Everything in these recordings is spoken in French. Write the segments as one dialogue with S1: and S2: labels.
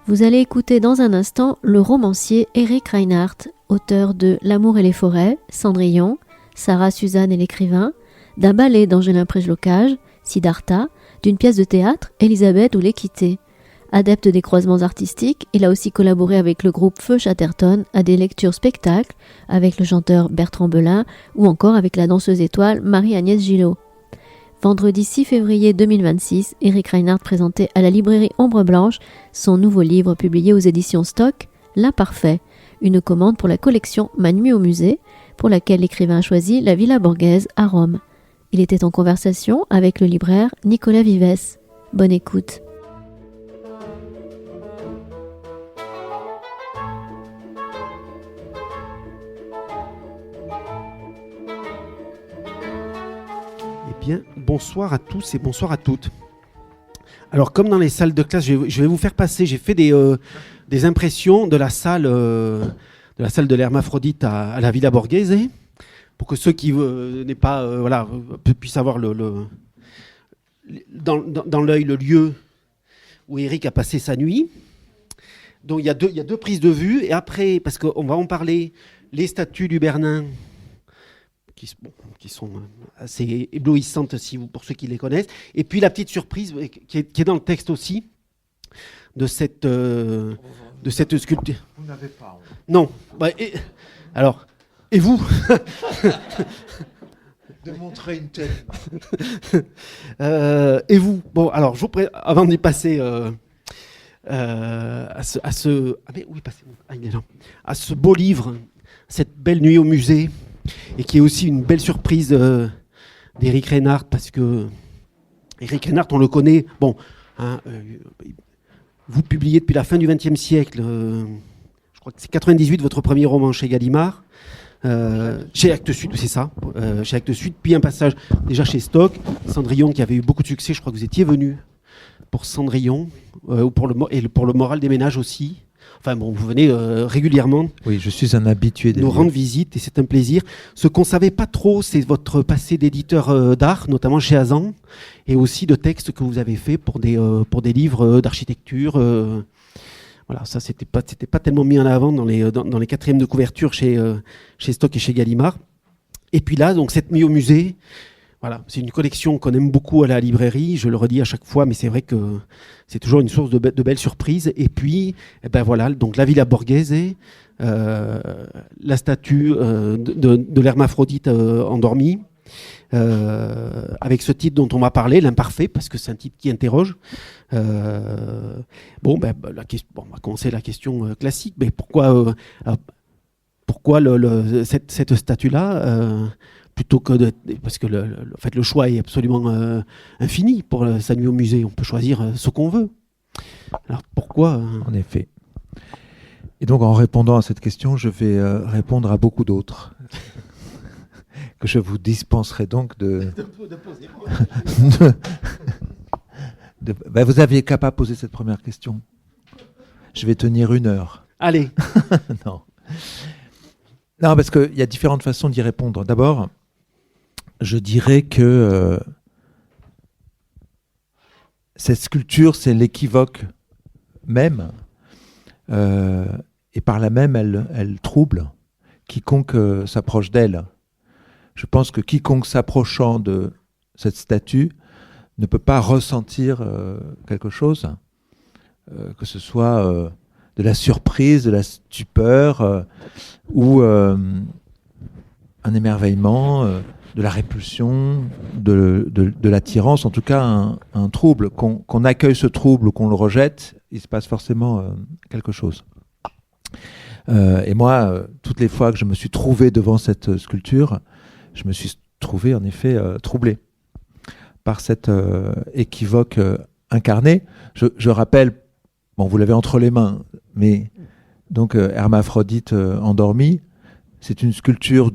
S1: Vous allez écouter dans un instant le romancier Eric Reinhardt, auteur de L'amour et les forêts, Cendrillon, Sarah Suzanne et l'écrivain, d'un ballet d'Angelin Prégelocage, Siddhartha, d'une pièce de théâtre, Élisabeth ou l'équité. Adepte des croisements artistiques, il a aussi collaboré avec le groupe Feu Chatterton à des lectures spectacles, avec le chanteur Bertrand Belin ou encore avec la danseuse étoile Marie-Agnès Gillot. Vendredi 6 février 2026, Eric Reinhardt présentait à la librairie Ombre Blanche son nouveau livre publié aux éditions Stock, L'Imparfait, une commande pour la collection Ma nuit au musée, pour laquelle l'écrivain a choisi la Villa Borghese à Rome. Il était en conversation avec le libraire Nicolas Vives. Bonne écoute.
S2: Bien, bonsoir à tous et bonsoir à toutes. Alors, comme dans les salles de classe, je vais vous faire passer. J'ai fait des impressions de la salle de l'Hermaphrodite à la Villa Borghese, pour que ceux qui n'est pas puissent avoir dans l'œil le lieu où Eric a passé sa nuit. Donc, il y a deux prises de vue, et après, parce qu'on va en parler, les statues du Bernin, qui sont assez éblouissantes pour ceux qui les connaissent. Et puis la petite surprise qui est dans le texte aussi de cette sculpture.
S3: Vous n'avez pas.
S2: Non. Alors, et vous?
S3: De montrer une telle.
S2: Et vous? Bon, alors, avant d'y passer à ce beau livre, cette belle nuit au musée, et qui est aussi une belle surprise d'Eric Reinhardt, parce que Eric Reinhardt, on le connaît, vous publiez depuis la fin du XXe siècle, je crois que c'est 98 votre premier roman chez Gallimard, chez Actes Sud, c'est ça, chez Actes Sud, puis un passage déjà chez Stock, Cendrillon qui avait eu beaucoup de succès, je crois que vous étiez venu pour Cendrillon, pour le moral des ménages aussi. Enfin bon, vous venez régulièrement.
S3: Oui, je suis un habitué des
S2: nous rendre visite et c'est un plaisir. Ce qu'on ne savait pas trop, c'est votre passé d'éditeur d'art, notamment chez Azan, et aussi de textes que vous avez fait pour des livres d'architecture. Voilà, ça c'était pas tellement mis en avant dans les quatrièmes de couverture chez Stock et chez Gallimard. Et puis là, donc cette nuit au musée. Voilà, c'est une collection qu'on aime beaucoup à la librairie, je le redis à chaque fois, mais c'est vrai que c'est toujours une source de belles surprises. Et puis, voilà, donc la Villa Borghese, la statue de l'Hermaphrodite endormi, avec ce titre dont on va parler, L'Imparfait, parce que c'est un titre qui interroge. On va commencer la question classique, mais pourquoi cette statue-là plutôt que parce que le choix est absolument infini pour sa nuit au musée. On peut choisir ce qu'on veut. Alors pourquoi
S3: En effet. Et donc en répondant à cette question, je vais répondre à beaucoup d'autres que je vous dispenserai donc de poser. Vous aviez qu'à pas poser cette première question. Je vais tenir 1 heure.
S2: Allez.
S3: Non, parce qu'il y a différentes façons d'y répondre. D'abord, je dirais que cette sculpture, c'est l'équivoque même, et par là même, elle trouble quiconque s'approche d'elle. Je pense que quiconque s'approchant de cette statue ne peut pas ressentir quelque chose, que ce soit de la surprise, de la stupeur, ou un émerveillement, de la répulsion, de l'attirance, en tout cas un trouble. Qu'on accueille ce trouble ou qu'on le rejette, il se passe forcément quelque chose. Et moi, toutes les fois que je me suis trouvé devant cette sculpture, je me suis trouvé en effet troublé par cet équivoque incarné. Je rappelle, vous l'avez entre les mains, mais donc Hermaphrodite endormi, c'est une sculpture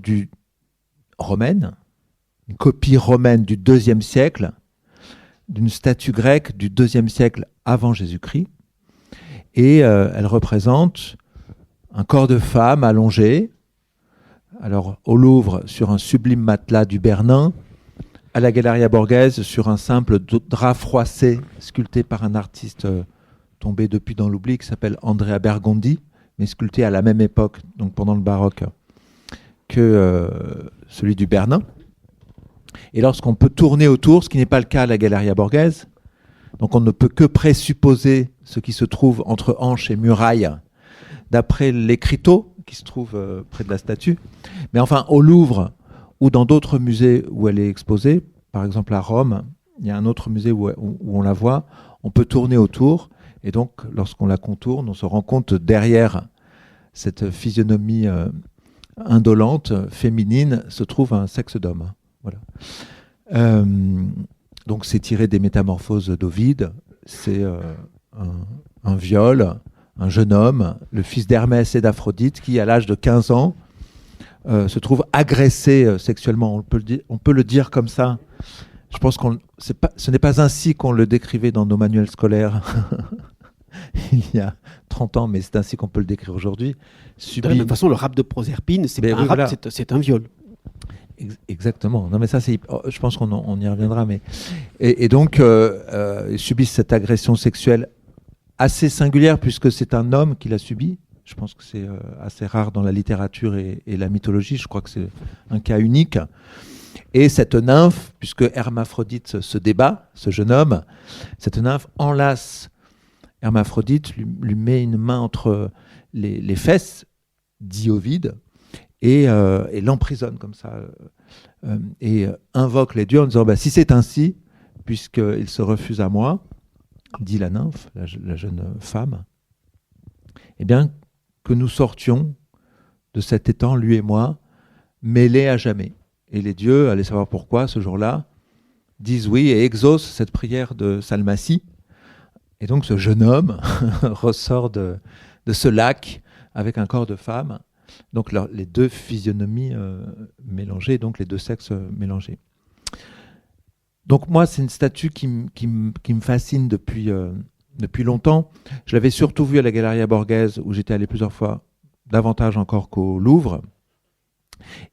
S3: romaine, une copie romaine du IIe siècle, d'une statue grecque du IIe siècle avant Jésus-Christ, et elle représente un corps de femme allongé, alors au Louvre sur un sublime matelas du Bernin, à la Galleria Borghese sur un simple drap froissé sculpté par un artiste tombé depuis dans l'oubli, qui s'appelle Andrea Bergondi, mais sculpté à la même époque, donc pendant le baroque, que celui du Bernin. Et lorsqu'on peut tourner autour, ce qui n'est pas le cas à la Galleria Borghese, donc on ne peut que présupposer ce qui se trouve entre hanches et murailles, d'après l'écriteau qui se trouve près de la statue. Mais enfin, au Louvre ou dans d'autres musées où elle est exposée, par exemple à Rome, il y a un autre musée où on la voit, on peut tourner autour, et donc lorsqu'on la contourne, on se rend compte derrière cette physionomie indolente, féminine, se trouve un sexe d'homme. Voilà. Donc c'est tiré des Métamorphoses d'Ovide, c'est un viol, un jeune homme, le fils d'Hermès et d'Aphrodite, qui à l'âge de 15 ans se trouve agressé sexuellement, on peut le dire comme ça. Je pense que ce n'est pas ainsi qu'on le décrivait dans nos manuels scolaires il y a 30 ans, mais c'est ainsi qu'on peut le décrire aujourd'hui.
S2: De la même façon, le rap de Proserpine, c'est pas un rap, c'est un viol.
S3: Exactement. Non, mais ça, je pense qu'on y reviendra. Et donc, ils subissent cette agression sexuelle assez singulière, puisque c'est un homme qui l'a subie. Je pense que c'est assez rare dans la littérature et la mythologie. Je crois que c'est un cas unique. Et cette nymphe, puisque Hermaphrodite se débat, ce jeune homme, cette nymphe enlace Hermaphrodite, lui met une main entre les fesses, dit Ovide, et l'emprisonne comme ça, et invoque les dieux en disant si c'est ainsi, puisqu'il se refuse à moi, dit la nymphe, la jeune femme, eh bien, que nous sortions de cet étang, lui et moi, mêlés à jamais. Et les dieux, allez savoir pourquoi, ce jour-là, disent oui et exaucent cette prière de Salmacie. Et donc ce jeune homme ressort de ce lac avec un corps de femme, donc les deux physionomies mélangées, donc les deux sexes mélangés. Donc moi, c'est une statue qui me fascine depuis longtemps. Je l'avais surtout vue à la Galleria Borghese, où j'étais allé plusieurs fois, davantage encore qu'au Louvre.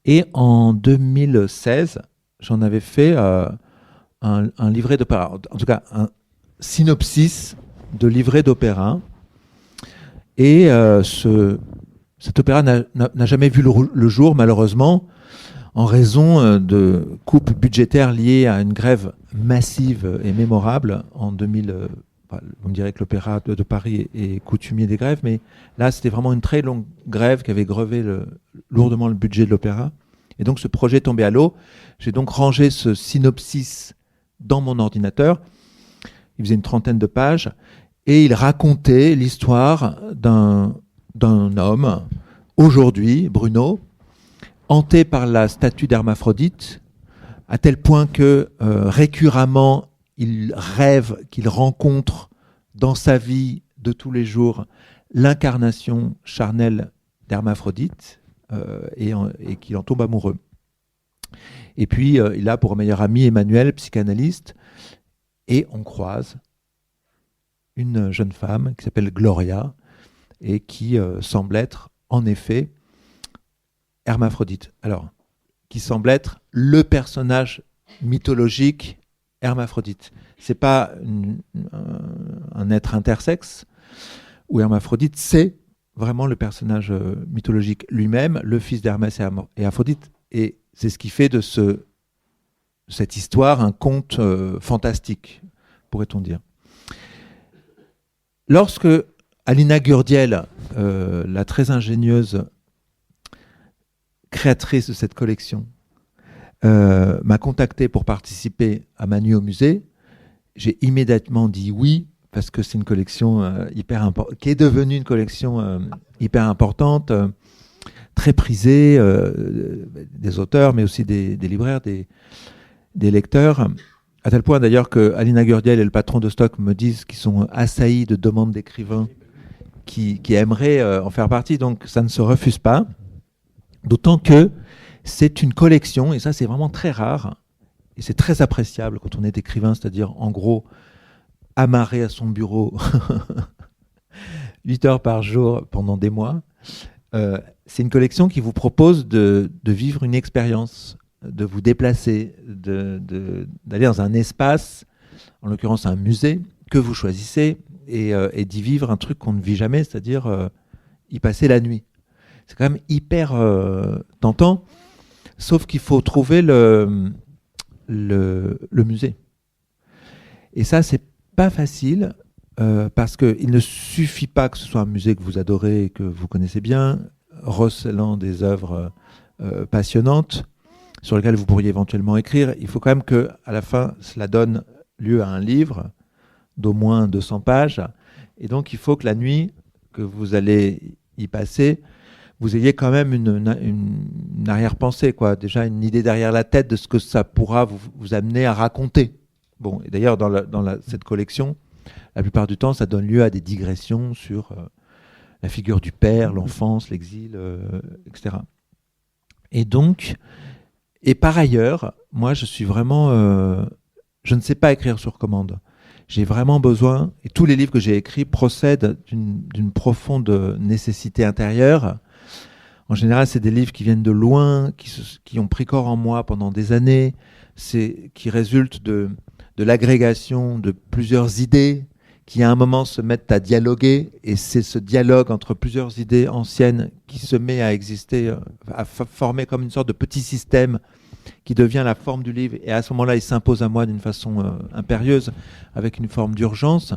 S3: Et en 2016, j'en avais fait un livret d'opéra, en tout cas un synopsis de livret d'opéra. Et cet opéra n'a jamais vu le jour, malheureusement, en raison de coupes budgétaires liées à une grève massive et mémorable en 2000. On dirait que l'Opéra de Paris est coutumier des grèves, mais là, c'était vraiment une très longue grève qui avait grevé lourdement le budget de l'opéra. Et donc, ce projet est tombé à l'eau. J'ai donc rangé ce synopsis dans mon ordinateur. Il faisait une 30aine de pages. Et il racontait l'histoire d'un homme, aujourd'hui, Bruno, hanté par la statue d'Hermaphrodite, à tel point que récurremment, il rêve qu'il rencontre dans sa vie de tous les jours l'incarnation charnelle d'Hermaphrodite et qu'il en tombe amoureux. Et puis, il a pour meilleur ami Emmanuel, psychanalyste, et on croise une jeune femme qui s'appelle Gloria et qui semble être, en effet, Hermaphrodite. Alors, qui semble être le personnage mythologique Hermaphrodite. C'est pas un être intersexe, où Hermaphrodite, c'est vraiment le personnage mythologique lui-même, le fils d'Hermès et Aphrodite. Et c'est ce qui fait de cette histoire un conte fantastique, pourrait-on dire. Lorsque Alina Gurdiel, la très ingénieuse créatrice de cette collection, m'a contacté pour participer à ma nuit au musée, j'ai immédiatement dit oui, parce que c'est une collection qui est devenue une collection hyper importante, très prisée des auteurs, mais aussi des libraires, des lecteurs, à tel point d'ailleurs que Alina Gurdiel et le patron de Stock me disent qu'ils sont assaillis de demandes d'écrivains qui aimeraient en faire partie, donc ça ne se refuse pas, d'autant que c'est une collection, et ça c'est vraiment très rare, et c'est très appréciable quand on est écrivain, c'est-à-dire en gros amarré à son bureau 8 heures par jour pendant des mois. C'est une collection qui vous propose de vivre une expérience, de vous déplacer, d'aller dans un espace, en l'occurrence un musée, que vous choisissez, et d'y vivre un truc qu'on ne vit jamais, c'est-à-dire y passer la nuit. C'est quand même hyper tentant, sauf qu'il faut trouver le musée. Et ça, c'est pas facile, parce qu'il ne suffit pas que ce soit un musée que vous adorez et que vous connaissez bien, recelant des œuvres passionnantes sur lesquelles vous pourriez éventuellement écrire. Il faut quand même qu'à la fin, cela donne lieu à un livre d'au moins 200 pages. Et donc, il faut que la nuit que vous allez y passer, vous ayez quand même une arrière-pensée, quoi. Déjà une idée derrière la tête de ce que ça pourra vous amener à raconter. Bon, et d'ailleurs, dans cette collection, la plupart du temps, ça donne lieu à des digressions sur la figure du père, l'enfance, l'exil, etc. Et donc, et par ailleurs, moi, je suis vraiment... je ne sais pas écrire sur commande. J'ai vraiment besoin, et tous les livres que j'ai écrits procèdent d'une profonde nécessité intérieure. En général, c'est des livres qui viennent de loin, qui ont pris corps en moi pendant des années, qui résultent de l'agrégation de plusieurs idées qui à un moment se mettent à dialoguer, et c'est ce dialogue entre plusieurs idées anciennes qui se met à exister, à former comme une sorte de petit système qui devient la forme du livre, et à ce moment-là, il s'impose à moi d'une façon impérieuse, avec une forme d'urgence.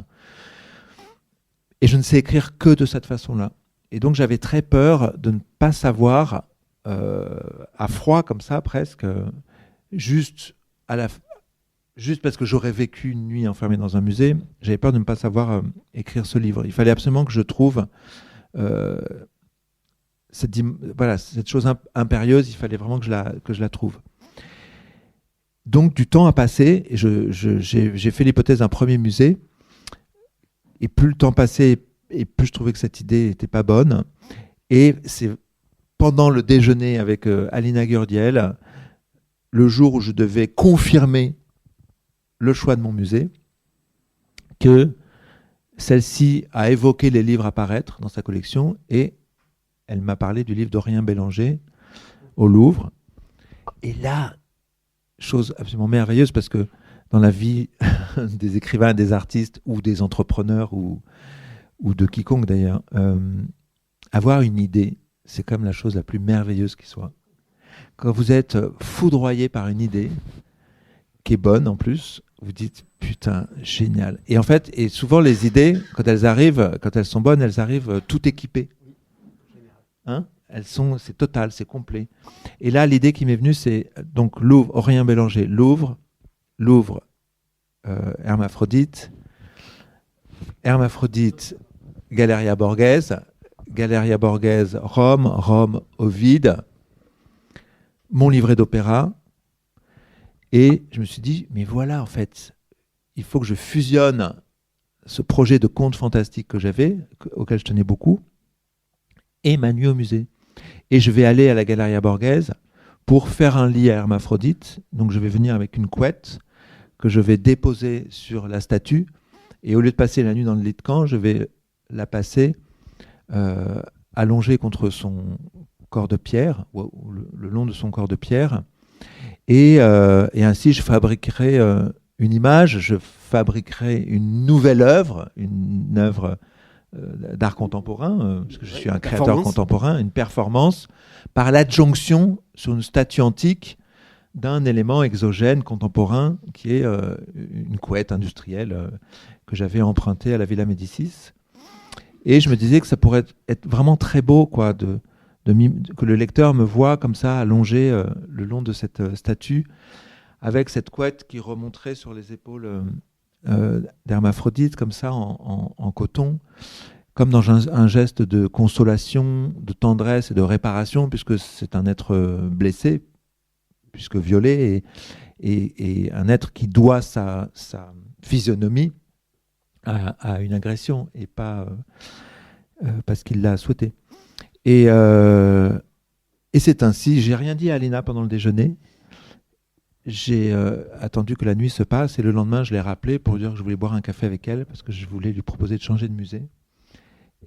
S3: Et je ne sais écrire que de cette façon-là. Et donc, j'avais très peur de ne pas savoir, à froid comme ça, presque, juste parce que j'aurais vécu une nuit enfermée dans un musée, j'avais peur de ne pas savoir écrire ce livre. Il fallait absolument que je trouve cette chose impérieuse, il fallait vraiment que je la trouve. Donc du temps a passé, et j'ai fait l'hypothèse d'un premier musée, et plus le temps passait, et plus je trouvais que cette idée n'était pas bonne. Et c'est pendant le déjeuner avec Alina Gurdiel, le jour où je devais confirmer le choix de mon musée, que celle-ci a évoqué les livres à paraître dans sa collection, et elle m'a parlé du livre d'Aurélien Bélanger au Louvre. Et là, chose absolument merveilleuse, parce que dans la vie des écrivains, des artistes ou des entrepreneurs ou de quiconque d'ailleurs, avoir une idée, c'est comme la chose la plus merveilleuse qui soit. Quand vous êtes foudroyé par une idée, qui est bonne en plus, vous dites putain, génial. Et en fait, et souvent les idées, quand elles sont bonnes, elles arrivent tout équipées. Hein ? C'est total, c'est complet. Et là, l'idée qui m'est venue, c'est donc Louvre, Aurélien Bélanger, Louvre, Hermaphrodite, Galeria Borghese, Rome, Ovide, mon livret d'opéra. Et je me suis dit, mais voilà, en fait, il faut que je fusionne ce projet de conte fantastique que j'avais, auquel je tenais beaucoup, et ma nuit au musée. Et je vais aller à la Galeria Borghese pour faire un lit à Hermaphrodite. Donc je vais venir avec une couette que je vais déposer sur la statue. Et au lieu de passer la nuit dans le lit de camp, je vais la passer allongée contre son corps de pierre, ou le long de son corps de pierre. Et ainsi, je fabriquerai une image, je fabriquerai une nouvelle œuvre, une œuvre d'art contemporain, parce que je suis un créateur contemporain, une performance, par l'adjonction sur une statue antique d'un élément exogène contemporain qui est une couette industrielle que j'avais empruntée à la Villa Médicis. Et je me disais que ça pourrait être vraiment très beau, quoi, que le lecteur me voit comme ça, allongé le long de cette statue, avec cette couette qui remonterait sur les épaules d'Hermaphrodite, comme ça, en coton, comme dans un geste de consolation, de tendresse et de réparation, puisque c'est un être blessé, puisque violé, et un être qui doit sa physionomie à une agression, et pas parce qu'il l'a souhaité. Et c'est ainsi, j'ai rien dit à Alina pendant le déjeuner. J'ai attendu que la nuit se passe, et le lendemain, je l'ai rappelée pour dire que je voulais boire un café avec elle, parce que je voulais lui proposer de changer de musée.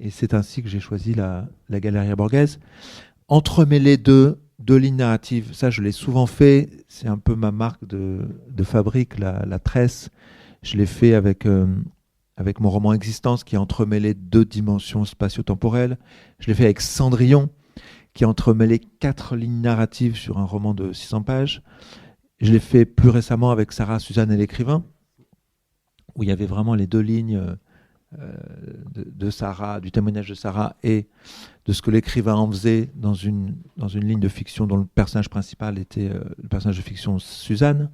S3: Et c'est ainsi que j'ai choisi la Galeria Borghese. Entremêler deux lignes narratives, ça je l'ai souvent fait, c'est un peu ma marque de fabrique, la tresse. Je l'ai fait avec avec mon roman Existence, qui entremêlait 2 dimensions spatio-temporelles. Je l'ai fait avec Cendrillon, qui entremêlait 4 lignes narratives sur un roman de 600 pages. Je l'ai fait plus récemment avec Sarah, Suzanne et l'écrivain, où il y avait vraiment les 2 lignes de Sarah, du témoignage de Sarah et de ce que l'écrivain en faisait dans une ligne de fiction dont le personnage principal était le personnage de fiction Suzanne.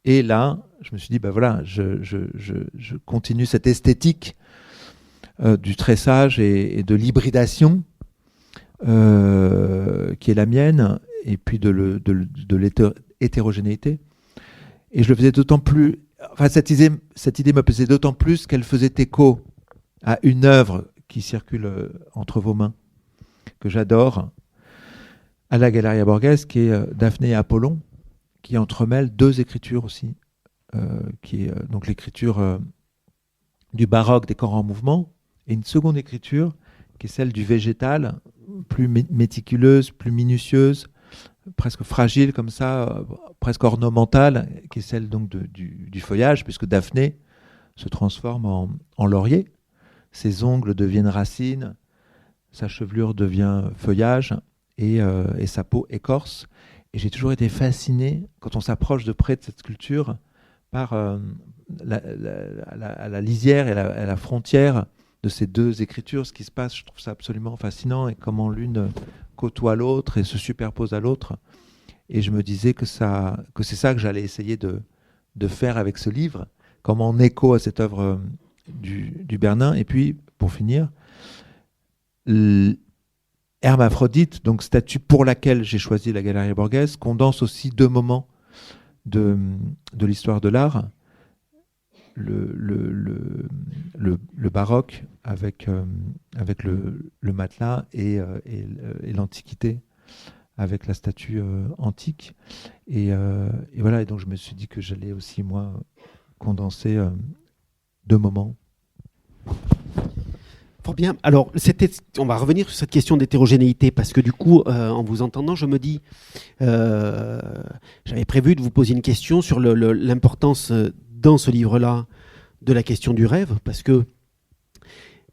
S3: Et là, je me suis dit, voilà, je continue cette esthétique du tressage et de l'hybridation qui est la mienne, et puis de l'hétérogénéité. Et je le faisais d'autant plus... Enfin, cette idée me plaisait d'autant plus qu'elle faisait écho à une œuvre qui circule entre vos mains, que j'adore, à la Galleria Borghese, qui est Daphné et Apollon, qui entremêle 2 écritures aussi, qui est donc l'écriture du baroque des corps en mouvement, et une seconde écriture qui est celle du végétal, plus méticuleuse, plus minutieuse, presque fragile comme ça, presque ornementale, qui est celle donc du feuillage, puisque Daphné se transforme en laurier. Ses ongles deviennent racines, sa chevelure devient feuillage, et sa peau écorce. Et j'ai toujours été fasciné, quand on s'approche de près de cette sculpture, par la lisière et la frontière de ces 2 écritures, ce qui se passe. Je trouve ça absolument fascinant, et comment l'une côtoie l'autre et se superpose à l'autre. Et je me disais que c'est ça que j'allais essayer de faire avec ce livre, comme en écho à cette œuvre du Bernin. Et puis, pour finir, Hermaphrodite, donc statue pour laquelle j'ai choisi la Galleria Borghese, condense aussi 2 moments de l'histoire de l'art. Le baroque avec le matelas et l'Antiquité avec la statue antique. Et voilà, et donc je me suis dit que j'allais aussi, moi, condenser 2 moments.
S2: Fort bien. Alors, on va revenir sur cette question d'hétérogénéité, parce que du coup, en vous entendant, je me dis, j'avais prévu de vous poser une question sur l'importance dans ce livre-là de la question du rêve, parce que,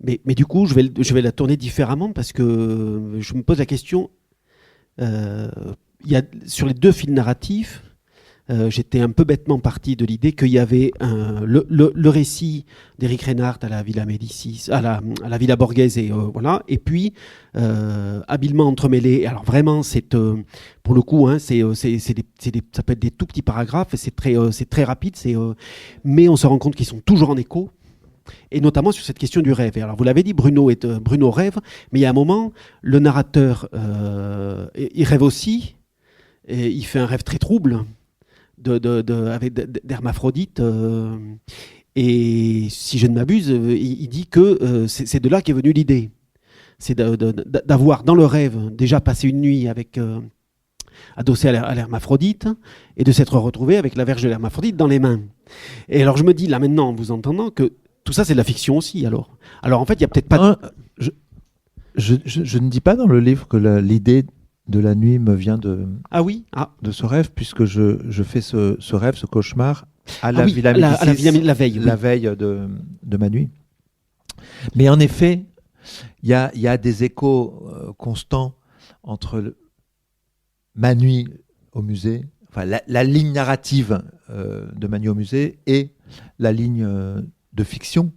S2: mais du coup, je vais la tourner différemment, parce que je me pose la question, sur les 2 fils narratifs, j'étais un peu bêtement parti de l'idée qu'il y avait le récit d'Éric Reinhardt à la Villa Médicis, à la Villa Borghese, et voilà, et puis habilement entremêlé. Alors vraiment, pour le coup, hein, ça peut être des tout petits paragraphes, et c'est très rapide, mais on se rend compte qu'ils sont toujours en écho. Et notamment sur cette question du rêve. Et alors, vous l'avez dit, Bruno rêve, mais il y a un moment, le narrateur, il rêve aussi, et il fait un rêve très trouble d'Hermaphrodite, et si je ne m'abuse, il dit que c'est de là qu'est venue l'idée. C'est d'avoir dans le rêve déjà passé une nuit adossé à l'Hermaphrodite, et de s'être retrouvé avec la verge de l'Hermaphrodite dans les mains. Et alors je me dis là maintenant, en vous entendant, que tout ça c'est de la fiction aussi. Alors en fait il n'y a peut-être pas...
S3: Je ne dis pas dans le livre que l'idée de la nuit me vient de ce rêve, puisque je fais ce rêve, ce cauchemar à la Villa Médicis,
S2: la veille.
S3: La veille de ma nuit. Mais en effet, il y a des échos constants entre ma nuit au musée, enfin la ligne narrative de ma nuit au musée, et la ligne de fiction,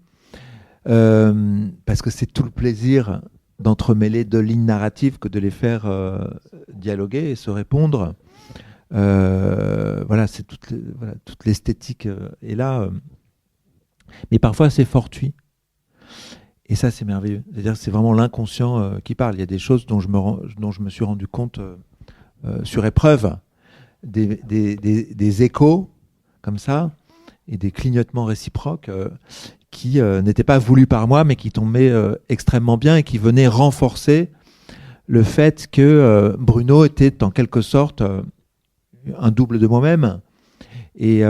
S3: parce que c'est tout le plaisir d'entremêler 2 lignes narratives que de les faire dialoguer et se répondre. Voilà, c'est toute l'esthétique est là, mais parfois c'est fortuit. Et ça, c'est merveilleux. C'est-à-dire que c'est vraiment l'inconscient qui parle. Il y a des choses dont je me suis rendu compte sur épreuve, des échos comme ça, et des clignotements réciproques qui n'étaient pas voulus par moi, mais qui tombaient extrêmement bien et qui venaient renforcer le fait que Bruno était en quelque sorte un double de moi-même. Et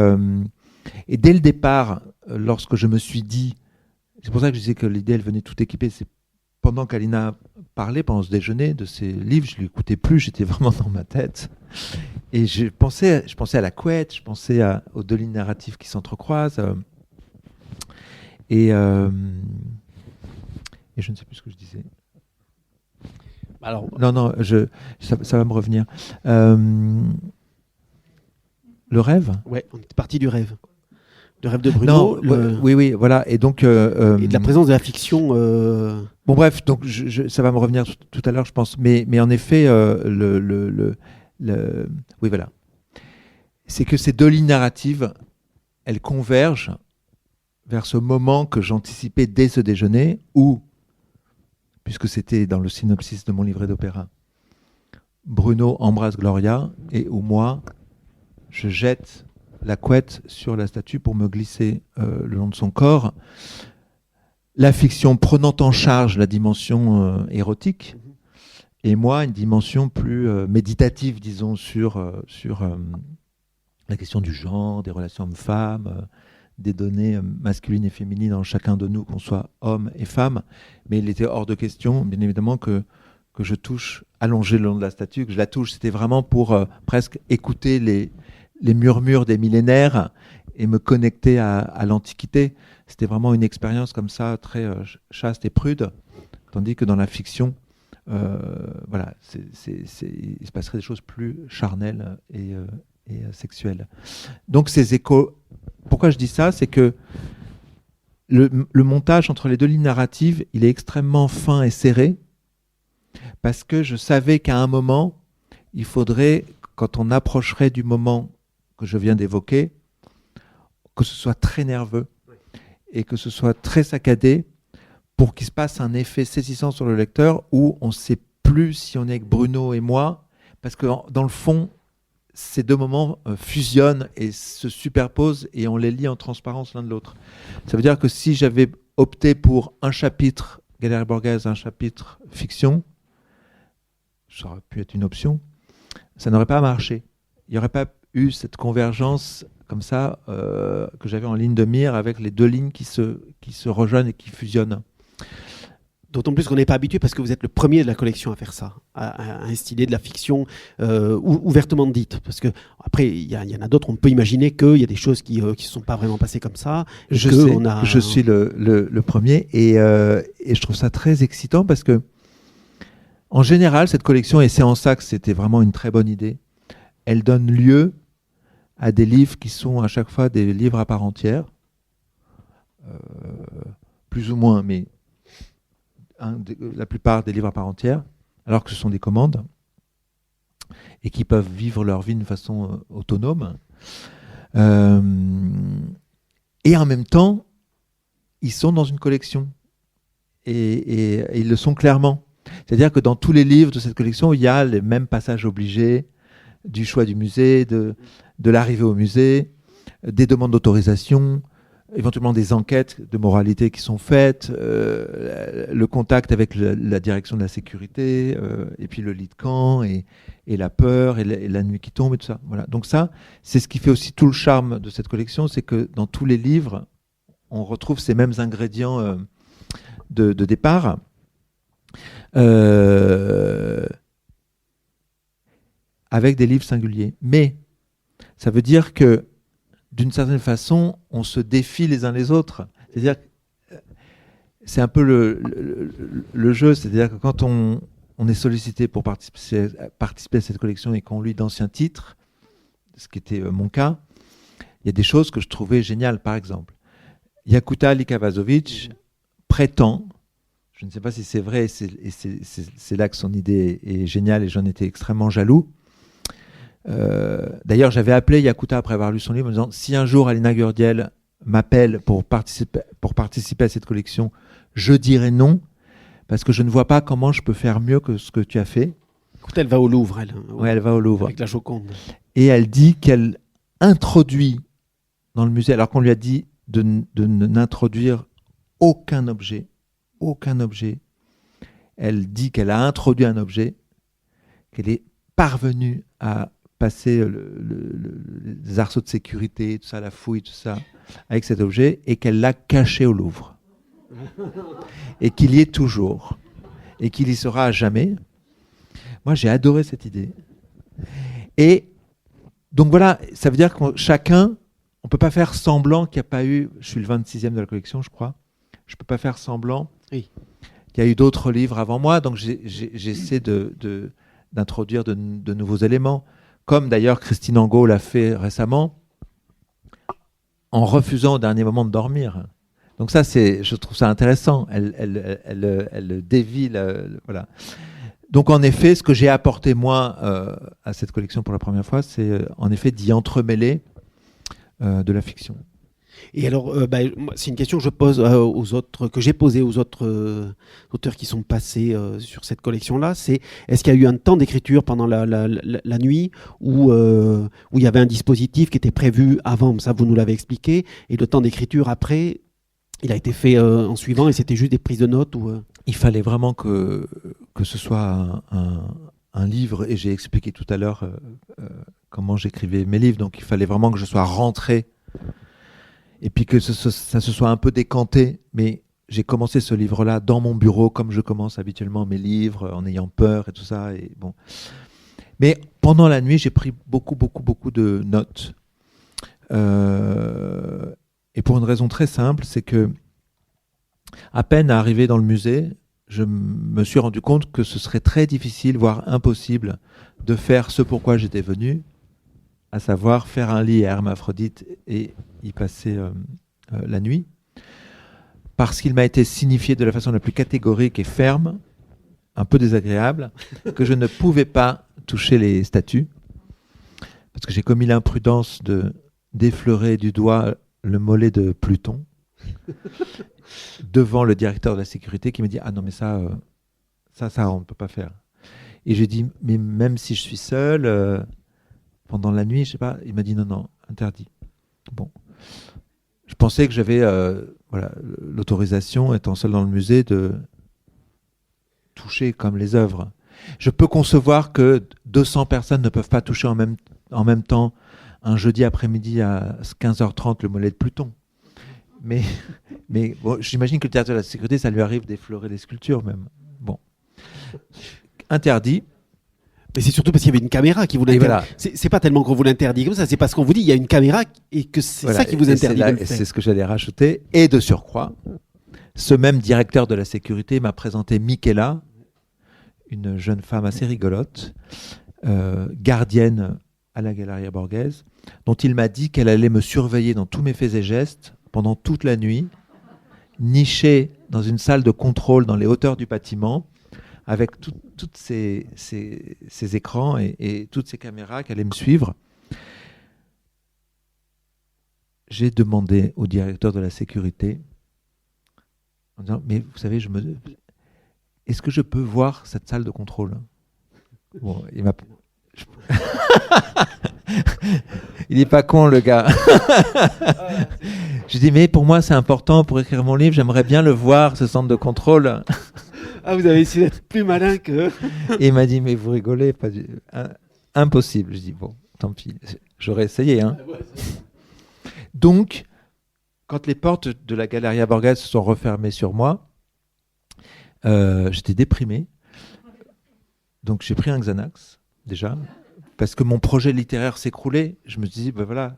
S3: dès le départ, lorsque je me suis dit, c'est pour ça que je disais que l'idée, elle venait tout équipée, c'est pendant qu'Alina parlait, pendant ce déjeuner, de ses livres, je ne l'écoutais plus, j'étais vraiment dans ma tête. Et je pensais à la couette, je pensais aux 2 lignes narratives qui s'entrecroisent. Et je ne sais plus ce que je disais.
S2: Alors,
S3: Non, ça va me revenir. Le rêve ?
S2: ouais, on est parti du rêve. Le rêve de Bruno.
S3: Non, oui, voilà. Et donc,
S2: et de la présence de la fiction.
S3: Bon, bref, donc ça va me revenir tout à l'heure, je pense. Mais en effet, oui, voilà. C'est que ces deux lignes narratives, elles convergent vers ce moment que j'anticipais dès ce déjeuner, où, puisque c'était dans le synopsis de mon livret d'opéra, Bruno embrasse Gloria, et où moi, je jette la couette sur la statue pour me glisser le long de son corps. La fiction prenant en charge la dimension érotique, et moi, une dimension plus méditative, disons, sur la question du genre, des relations hommes-femmes, des données masculines et féminines en chacun de nous, qu'on soit homme et femme. Mais il était hors de question, bien évidemment, que je touche, allongé le long de la statue, que je la touche. C'était vraiment pour presque écouter les murmures des millénaires et me connecter à l'Antiquité. C'était vraiment une expérience comme ça, très chaste et prude. Tandis que dans la fiction, voilà, il se passerait des choses plus charnelles et sexuelles. Donc ces échos... Pourquoi je dis ça ? C'est que le montage entre les deux lignes narratives, il est extrêmement fin et serré, parce que je savais qu'à un moment, il faudrait, quand on approcherait du moment que je viens d'évoquer, que ce soit très nerveux et que ce soit très saccadé pour qu'il se passe un effet saisissant sur le lecteur où on ne sait plus si on est avec Bruno et moi, parce que dans le fond, ces deux moments fusionnent et se superposent et on les lit en transparence l'un de l'autre. Ça veut dire que si j'avais opté pour un chapitre Galeria Borghese, un chapitre fiction, ça aurait pu être une option, ça n'aurait pas marché. Il n'y aurait pas eu cette convergence comme ça que j'avais en ligne de mire avec les deux lignes qui se rejoignent et qui fusionnent.
S2: D'autant plus qu'on n'est pas habitué parce que vous êtes le premier de la collection à faire ça, à instiller de la fiction ouvertement dite. Parce que après, il y en a d'autres, on peut imaginer qu'il y a des choses qui ne se sont pas vraiment passées comme ça.
S3: Je suis le premier et je trouve ça très excitant parce que, en général, cette collection, et c'est en ça que c'était vraiment une très bonne idée, elle donne lieu à des livres qui sont à chaque fois des livres à part entière, plus ou moins, mais la plupart des livres à part entière, alors que ce sont des commandes et qui peuvent vivre leur vie d'une façon autonome. Et en même temps, ils sont dans une collection et ils le sont clairement. C'est-à-dire que dans tous les livres de cette collection, il y a les mêmes passages obligés du choix du musée, de l'arrivée au musée, des demandes d'autorisation, éventuellement des enquêtes de moralité qui sont faites, le contact avec la direction de la sécurité, et puis le lit de camp, et la peur, et la nuit qui tombe, et tout ça. Voilà. Donc ça, c'est ce qui fait aussi tout le charme de cette collection, c'est que dans tous les livres, on retrouve ces mêmes ingrédients de départ. Avec des livres singuliers. Mais ça veut dire que d'une certaine façon, on se défie les uns les autres. C'est-à-dire que c'est un peu le jeu, c'est-à-dire que quand on est sollicité pour participer à cette collection et qu'on lit d'anciens titres, ce qui était mon cas, il y a des choses que je trouvais géniales. Par exemple, Yakuta Likavazovic prétend, je ne sais pas si c'est vrai, et c'est là que son idée est géniale et j'en étais extrêmement jaloux. D'ailleurs, j'avais appelé Yakuta après avoir lu son livre en me disant si un jour Alina Gurdiel m'appelle pour participer à cette collection, je dirai non, parce que je ne vois pas comment je peux faire mieux que ce que tu as fait.
S2: Écoute, elle va au Louvre, elle.
S3: Oui, elle va au Louvre.
S2: Avec la Joconde. Et
S3: elle dit qu'elle introduit dans le musée, alors qu'on lui a dit de n'introduire aucun objet. Elle dit qu'elle a introduit un objet, qu'elle est parvenue à passer les arceaux de sécurité, tout ça, la fouille, tout ça, avec cet objet, et qu'elle l'a caché au Louvre. Et qu'il y est toujours. Et qu'il y sera à jamais. Moi, j'ai adoré cette idée. Et donc voilà, ça veut dire que chacun on peut pas faire semblant qu'il n'y a pas eu, je suis le 26e de la collection, je crois, je peux pas faire semblant
S2: Oui.
S3: qu'il y a eu d'autres livres avant moi, donc j'essaie d'introduire de nouveaux éléments, comme d'ailleurs Christine Angot l'a fait récemment, en refusant au dernier moment de dormir. Donc ça, je trouve ça intéressant. Elle dévie, voilà. Donc en effet, ce que j'ai apporté moi à cette collection pour la première fois, c'est en effet d'y entremêler de la fiction.
S2: Et alors, c'est une question que je pose aux autres, que j'ai posée aux autres auteurs qui sont passés sur cette collection-là. C'est est-ce qu'il y a eu un temps d'écriture pendant la nuit où il y avait un dispositif qui était prévu avant, ça vous nous l'avez expliqué, et le temps d'écriture après, il a été fait en suivant et c'était juste des prises de notes ou
S3: Il fallait vraiment que ce soit un livre, et j'ai expliqué tout à l'heure comment j'écrivais mes livres, donc il fallait vraiment que je sois rentré et puis que ça se soit un peu décanté, mais j'ai commencé ce livre-là dans mon bureau, comme je commence habituellement mes livres, en ayant peur et tout ça. Et bon. Mais pendant la nuit, j'ai pris beaucoup de notes. Et pour une raison très simple, c'est que à peine arrivé dans le musée, je me suis rendu compte que ce serait très difficile, voire impossible, de faire ce pourquoi j'étais venu, à savoir faire un lit à hermaphrodite et y passer la nuit, parce qu'il m'a été signifié de la façon la plus catégorique et ferme, un peu désagréable, que je ne pouvais pas toucher les statues, parce que j'ai commis l'imprudence d'effleurer du doigt le mollet de Pluton, devant le directeur de la sécurité qui me dit « Ah non, mais ça, on ne peut pas faire. » Et j'ai dit « Mais même si je suis seul, pendant la nuit, je sais pas. » Il m'a dit « Non, interdit. » Bon. Je pensais que j'avais l'autorisation, étant seul dans le musée, de toucher comme les œuvres. Je peux concevoir que 200 personnes ne peuvent pas toucher en même temps un jeudi après-midi à 15h30 le mollet de Pluton. Mais bon, j'imagine que le directeur de la sécurité, ça lui arrive d'effleurer les sculptures même. Bon. Interdit.
S2: Mais c'est surtout parce qu'il y avait une caméra qui vous l'interdit. Voilà. C'est pas tellement qu'on vous l'interdit comme ça, c'est parce qu'on vous dit il y a une caméra et que c'est ça qui vous interdit.
S3: C'est ce que j'allais rajouter. Et de surcroît, ce même directeur de la sécurité m'a présenté Michaela, une jeune femme assez rigolote, gardienne à la Galleria Borghese, dont il m'a dit qu'elle allait me surveiller dans tous mes faits et gestes pendant toute la nuit, nichée dans une salle de contrôle dans les hauteurs du bâtiment, avec toutes ces écrans et toutes ces caméras qui allaient me suivre. J'ai demandé au directeur de la sécurité, en disant, mais vous savez, est-ce que je peux voir cette salle de contrôle ? Bon, il m'a... Il n'est pas con, le gars. J'ai dit, mais pour moi, c'est important pour écrire mon livre, j'aimerais bien le voir, ce centre de contrôle.
S2: Ah, vous avez essayé d'être plus malin que...
S3: Et il m'a dit, mais vous rigolez, impossible. Je dis, bon, tant pis, j'aurais essayé. Hein. Donc, quand les portes de la Galleria Borghese se sont refermées sur moi, j'étais déprimé. Donc, j'ai pris un Xanax, déjà, parce que mon projet littéraire s'écroulait. Je me suis dit, ben voilà,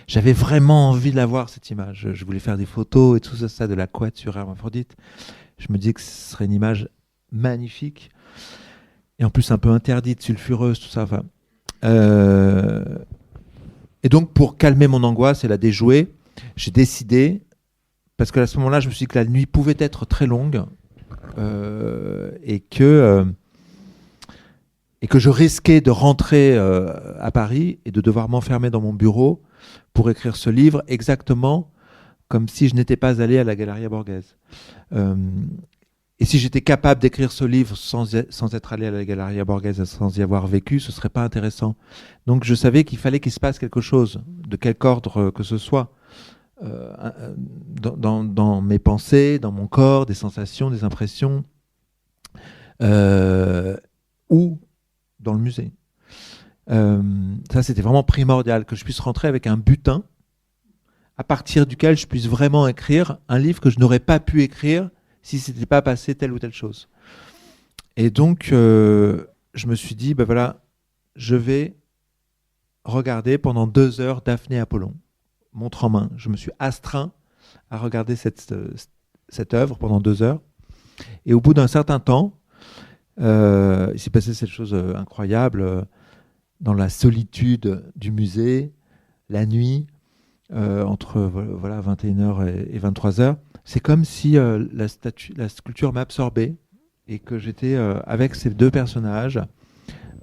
S3: j'avais vraiment envie de la voir, cette image. Je voulais faire des photos et tout ça de la couette sur hermaphrodite. Je me dis que ce serait une image magnifique. Et en plus, un peu interdite, sulfureuse, tout ça. Enfin, et donc, pour calmer mon angoisse et la déjouer, j'ai décidé, parce qu'à ce moment-là, je me suis dit que la nuit pouvait être très longue et que je risquais de rentrer à Paris et de devoir m'enfermer dans mon bureau pour écrire ce livre exactement comme si je n'étais pas allé à la Galleria Borghese. Et si j'étais capable d'écrire ce livre sans être allé à la Galleria Borghese, sans y avoir vécu, ce ne serait pas intéressant. Donc je savais qu'il fallait qu'il se passe quelque chose, de quelque ordre que ce soit, dans mes pensées, dans mon corps, des sensations, des impressions, ou dans le musée. Ça, c'était vraiment primordial, que je puisse rentrer avec un butin à partir duquel je puisse vraiment écrire un livre que je n'aurais pas pu écrire si ce n'était pas passé telle ou telle chose. Et donc, je me suis dit, ben voilà, je vais regarder pendant 2 heures Daphné et Apollon, montre en main. Je me suis astreint à regarder cette œuvre pendant 2 heures. Et au bout d'un certain temps, il s'est passé cette chose incroyable dans la solitude du musée, la nuit, entre 21h et 23h. C'est comme si la sculpture m'absorbait et que j'étais avec ces 2 personnages,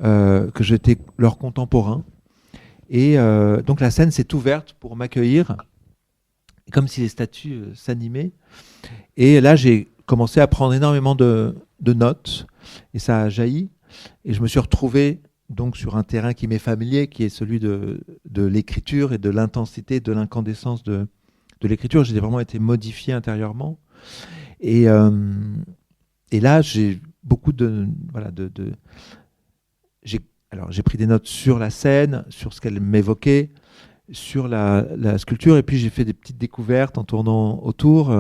S3: que j'étais leur contemporain. Et donc la scène s'est ouverte pour m'accueillir, comme si les statues s'animaient. Et là, j'ai commencé à prendre énormément de notes, et ça a jailli. Et je me suis retrouvé donc sur un terrain qui m'est familier, qui est celui de l'écriture et de l'intensité, de l'incandescence de l'écriture. J'ai vraiment été modifié intérieurement. Et là, j'ai beaucoup j'ai pris des notes sur la scène, sur ce qu'elle m'évoquait, sur la sculpture, et puis j'ai fait des petites découvertes en tournant autour.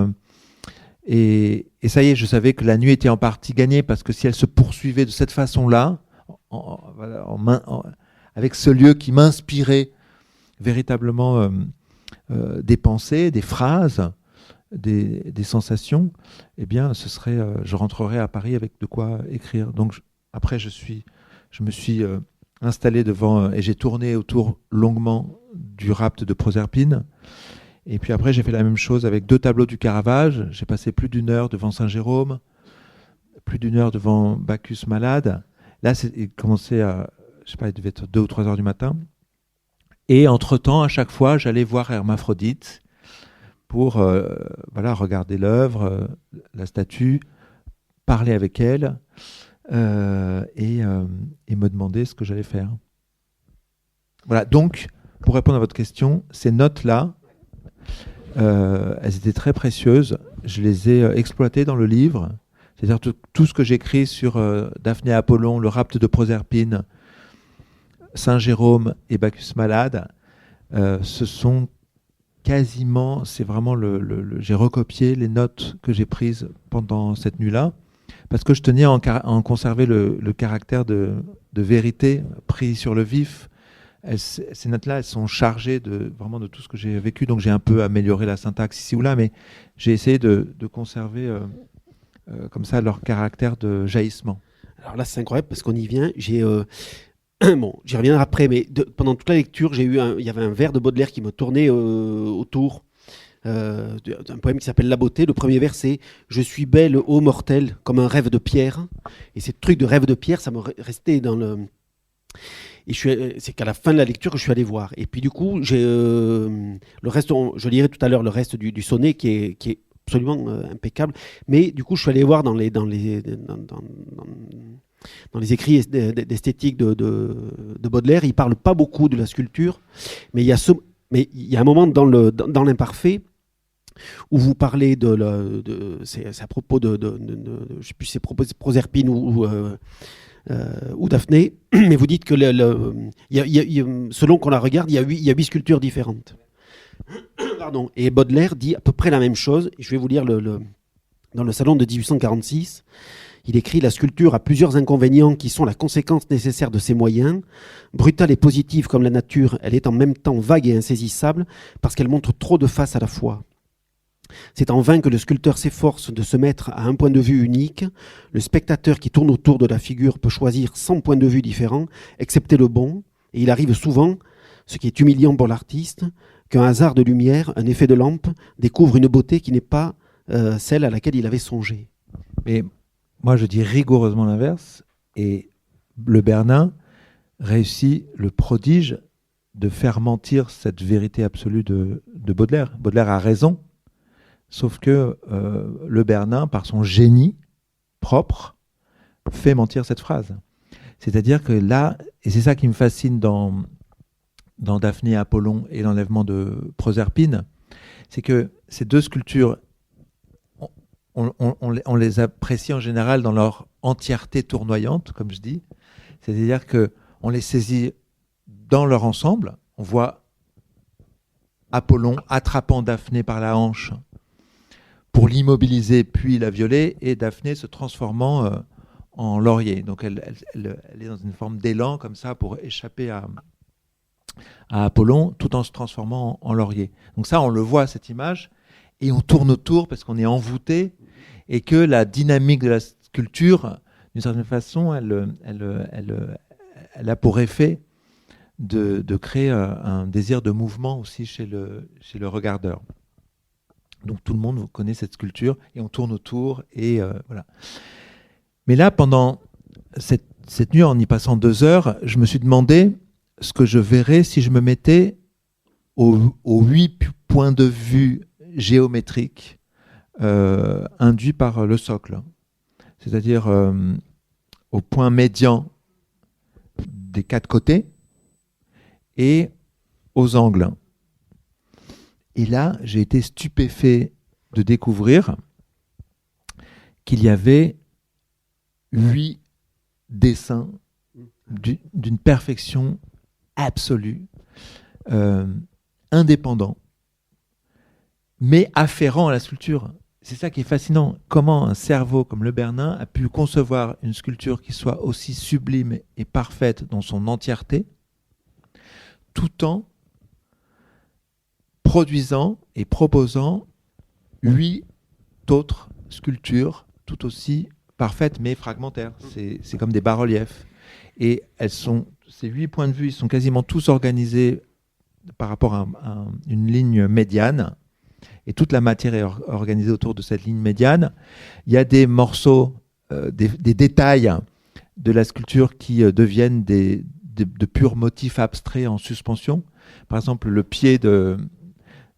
S3: Et ça y est, je savais que la nuit était en partie gagnée, parce que si elle se poursuivait de cette façon-là, avec ce lieu qui m'inspirait véritablement des pensées, des phrases, des sensations, eh bien, je rentrerais à Paris avec de quoi écrire. Donc après, je me suis installé devant et j'ai tourné autour longuement du Rapt de Proserpine. Et puis après, j'ai fait la même chose avec 2 tableaux du Caravage. J'ai passé plus d'1 heure devant Saint-Jérôme, plus d'1 heure devant Bacchus malade. Là, il commençait à, je sais pas, il devait être 2 ou 3 heures du matin. Et entre-temps, à chaque fois, j'allais voir Hermaphrodite pour regarder l'œuvre, la statue, parler avec elle et me demander ce que j'allais faire. Voilà, donc, pour répondre à votre question, ces notes-là, elles étaient très précieuses. Je les ai exploitées dans le livre. C'est-à-dire tout ce que j'écris sur Daphné et Apollon, le Rapt de Proserpine, Saint-Jérôme et Bacchus malade, ce sont quasiment, c'est vraiment j'ai recopié les notes que j'ai prises pendant cette nuit-là, parce que je tenais à en conserver le caractère de vérité pris sur le vif. Ces notes-là, elles sont chargées vraiment de tout ce que j'ai vécu, donc j'ai un peu amélioré la syntaxe ici ou là, mais j'ai essayé de conserver comme ça leur caractère de jaillissement.
S2: Alors là, c'est incroyable parce qu'on y vient. Bon, j'y reviendrai après, mais pendant toute la lecture, il y avait un vers de Baudelaire qui me tournait autour d'un poème qui s'appelle La Beauté. Le premier vers, c'est « Je suis belle, ô mortelle, comme un rêve de pierre ». Et ce truc de rêve de pierre, ça me restait dans le... Et c'est qu'à la fin de la lecture que je suis allé voir. Et puis du coup, le reste, je lirai tout à l'heure le reste du sonnet qui est absolument impeccable. Mais du coup, je suis allé voir dans les écrits d'esthétique de Baudelaire. Il parle pas beaucoup de la sculpture, mais il y a un moment dans l'imparfait où vous parlez c'est à propos de je sais plus, c'est Proserpine ou Daphné, mais vous dites que selon qu'on la regarde, il y a 8 sculptures différentes. Pardon. Et Baudelaire dit à peu près la même chose. Je vais vous lire dans le salon de 1846. Il écrit « La sculpture a plusieurs inconvénients qui sont la conséquence nécessaire de ses moyens. Brutale et positive comme la nature, elle est en même temps vague et insaisissable parce qu'elle montre trop de faces à la fois. C'est en vain que le sculpteur s'efforce de se mettre à un point de vue unique. Le spectateur qui tourne autour de la figure peut choisir 100 points de vue différents, excepté le bon. Et il arrive souvent, ce qui est humiliant pour l'artiste, qu'un hasard de lumière, un effet de lampe, découvre une beauté qui n'est pas celle à laquelle il avait songé. »
S3: Mais moi, je dis rigoureusement l'inverse. Et Le Bernin réussit le prodige de faire mentir cette vérité absolue de Baudelaire. Baudelaire a raison, sauf que Le Bernin, par son génie propre, fait mentir cette phrase. C'est-à-dire que là, et c'est ça qui me fascine dans Daphné et Apollon et l'enlèvement de Proserpine, c'est que ces 2 sculptures, on les apprécie en général dans leur entièreté tournoyante, comme je dis. C'est-à-dire qu'on les saisit dans leur ensemble. On voit Apollon attrapant Daphné par la hanche pour l'immobiliser puis la violer, et Daphné se transformant en laurier. Donc elle est dans une forme d'élan comme ça pour échapper à Apollon, tout en se transformant en laurier. Donc ça, on le voit, cette image, et on tourne autour parce qu'on est envoûté, et que la dynamique de la sculpture, d'une certaine façon, elle a pour effet de créer un désir de mouvement aussi chez le regardeur. Donc tout le monde connaît cette sculpture, et on tourne autour, et voilà. Mais là, pendant cette nuit, en y passant 2 heures, je me suis demandé ce que je verrais si je me mettais aux 8 points de vue géométriques induits par le socle. C'est-à-dire au point médian des 4 côtés et aux angles. Et là, j'ai été stupéfait de découvrir qu'il y avait 8 dessins d'une perfection absolue, indépendant, mais afférent à la sculpture. C'est ça qui est fascinant. Comment un cerveau comme le Bernin a pu concevoir une sculpture qui soit aussi sublime et parfaite dans son entièreté, tout en produisant et proposant 8 autres sculptures tout aussi parfaites mais fragmentaires. C'est comme des bas-reliefs. Et ces 8 points de vue, ils sont quasiment tous organisés par rapport à une ligne médiane. Et toute la matière est organisée autour de cette ligne médiane. Il y a des morceaux, des détails de la sculpture qui deviennent de purs motifs abstraits en suspension. Par exemple, le pied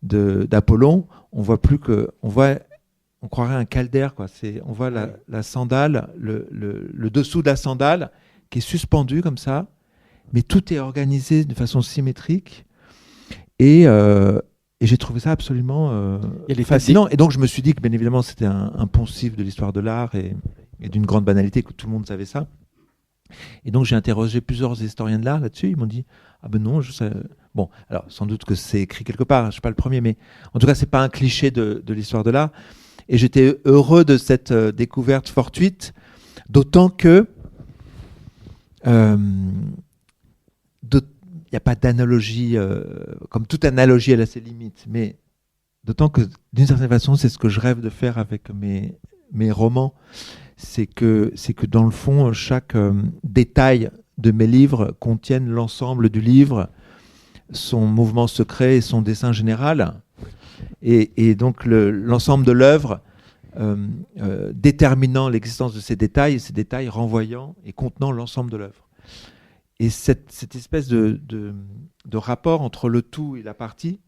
S3: d'Apollon, on croirait un caldaire, quoi. On voit la sandale, le dessous de la sandale qui est suspendu comme ça, mais tout est organisé de façon symétrique. Et j'ai trouvé ça absolument fascinant. Et donc je me suis dit que bien évidemment c'était un poncif de l'histoire de l'art et d'une grande banalité, que tout le monde savait ça. Et donc j'ai interrogé plusieurs historiens de l'art là-dessus. Ils m'ont dit ah ben non, je sais. Bon, alors sans doute que c'est écrit quelque part, je suis pas le premier, mais en tout cas c'est pas un cliché de l'histoire de l'art. Et j'étais heureux de cette découverte fortuite, d'autant que il n'y a pas d'analogie, comme toute analogie elle a ses limites, mais d'autant que d'une certaine façon c'est ce que je rêve de faire avec mes romans, c'est que dans le fond chaque détail de mes livres contienne l'ensemble du livre, son mouvement secret et son dessin général, et donc l'ensemble de l'œuvre déterminant l'existence de ces détails, et ces détails renvoyant et contenant l'ensemble de l'œuvre. Et cette espèce de rapport entre le tout et la partie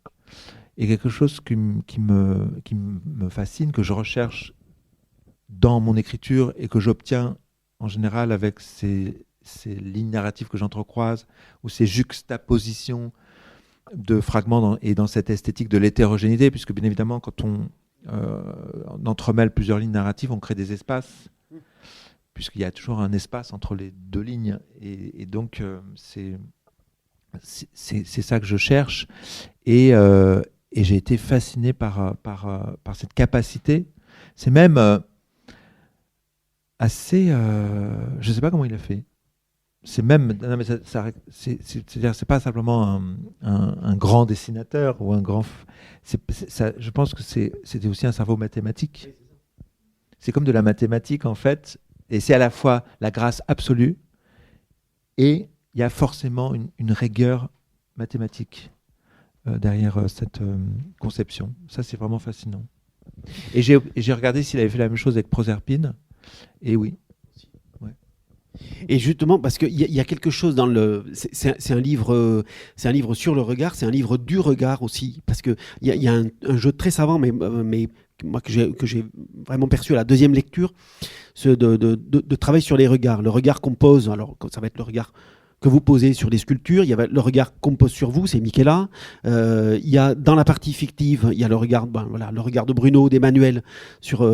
S3: est quelque chose qui me fascine, que je recherche dans mon écriture et que j'obtiens en général avec ces lignes narratives que j'entrecroise, ou ces juxtapositions de fragments et dans cette esthétique de l'hétérogénéité, puisque bien évidemment quand on entremêle plusieurs lignes narratives, on crée des espaces, puisqu'il y a toujours un espace entre les 2 lignes, et donc c'est ça que je cherche, et j'ai été fasciné par cette capacité. C'est même assez, je ne sais pas comment il a fait. C'est même, non, mais c'est-à-dire, c'est pas simplement un grand dessinateur ou un grand. Je pense que c'était aussi un cerveau mathématique. C'est comme de la mathématique en fait. Et c'est à la fois la grâce absolue et il y a forcément une rigueur mathématique derrière cette conception. Ça, c'est vraiment fascinant. Et j'ai regardé s'il avait fait la même chose avec Proserpine. Et oui. Ouais.
S2: Et justement, parce qu'il y a quelque chose dans le... C'est un livre sur le regard, c'est un livre du regard aussi. Parce qu'il y a un jeu très savant, mais moi que j'ai vraiment perçu à la deuxième lecture, de travail sur les regards. Le regard qu'on pose, alors ça va être le regard que vous posez sur les sculptures, il y a le regard qu'on pose sur vous, c'est Michela. Il y a dans la partie fictive, il y a le regard de Bruno, d'Emmanuel sur...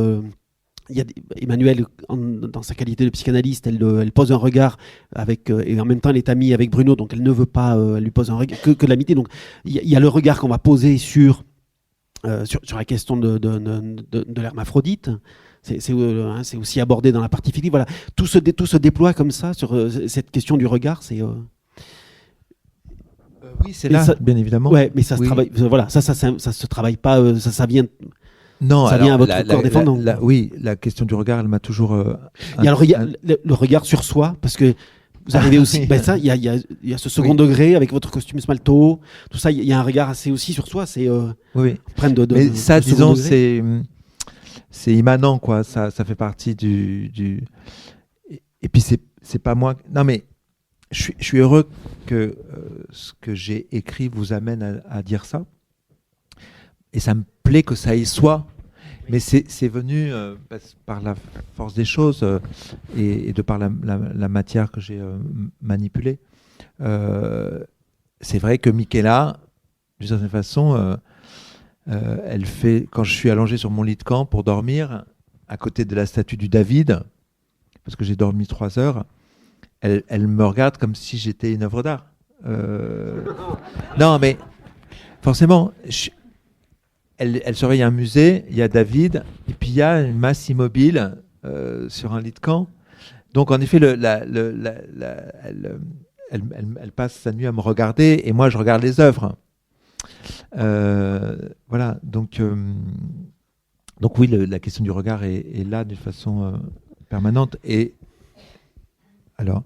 S2: il y a Emmanuel, dans sa qualité de psychanalyste, elle pose un regard avec, et en même temps elle est amie avec Bruno, donc elle ne veut pas, elle lui pose un regard que l'amitié. Donc il y a le regard qu'on va poser sur la question de l'hermaphrodite. C'est aussi abordé dans la partie fictive. Voilà, tout se déploie comme ça sur cette question du regard.
S3: Oui, c'est là,
S2: ça,
S3: bien évidemment.
S2: Ouais, mais ça se
S3: Oui.
S2: travaille. Voilà, ça se travaille pas. Ça vient.
S3: Non,
S2: Ça
S3: alors,
S2: vient à votre corps défendant.
S3: Oui, la question du regard, elle m'a toujours.
S2: Il y a le regard sur soi, parce que vous arrivez aussi. Ben ça, il y a ce second degré avec votre costume smalto, tout ça. Il y a un regard assez aussi sur soi. C'est
S3: Oui.
S2: prendre
S3: Mais ça,
S2: de second
S3: disons,
S2: degré.
S3: c'est immanent, quoi. Ça fait partie du. Et puis c'est pas moi. Non, mais je suis heureux que ce que j'ai écrit vous amène à dire ça. Et ça me plaît que ça y soit. Mais c'est venu par la force des choses et de par la matière que j'ai manipulée. C'est vrai que Michaela, d'une certaine façon, elle fait, quand je suis allongé sur mon lit de camp pour dormir, à côté de la statue du David, parce que j'ai dormi 3 heures, elle me regarde comme si j'étais une œuvre d'art. Non, mais forcément, elle surveille un musée, il y a David, et puis il y a une masse immobile sur un lit de camp. Donc en effet, elle passe sa nuit à me regarder, et moi je regarde les œuvres. Voilà, donc oui, la question du regard est là d'une façon permanente. Et alors,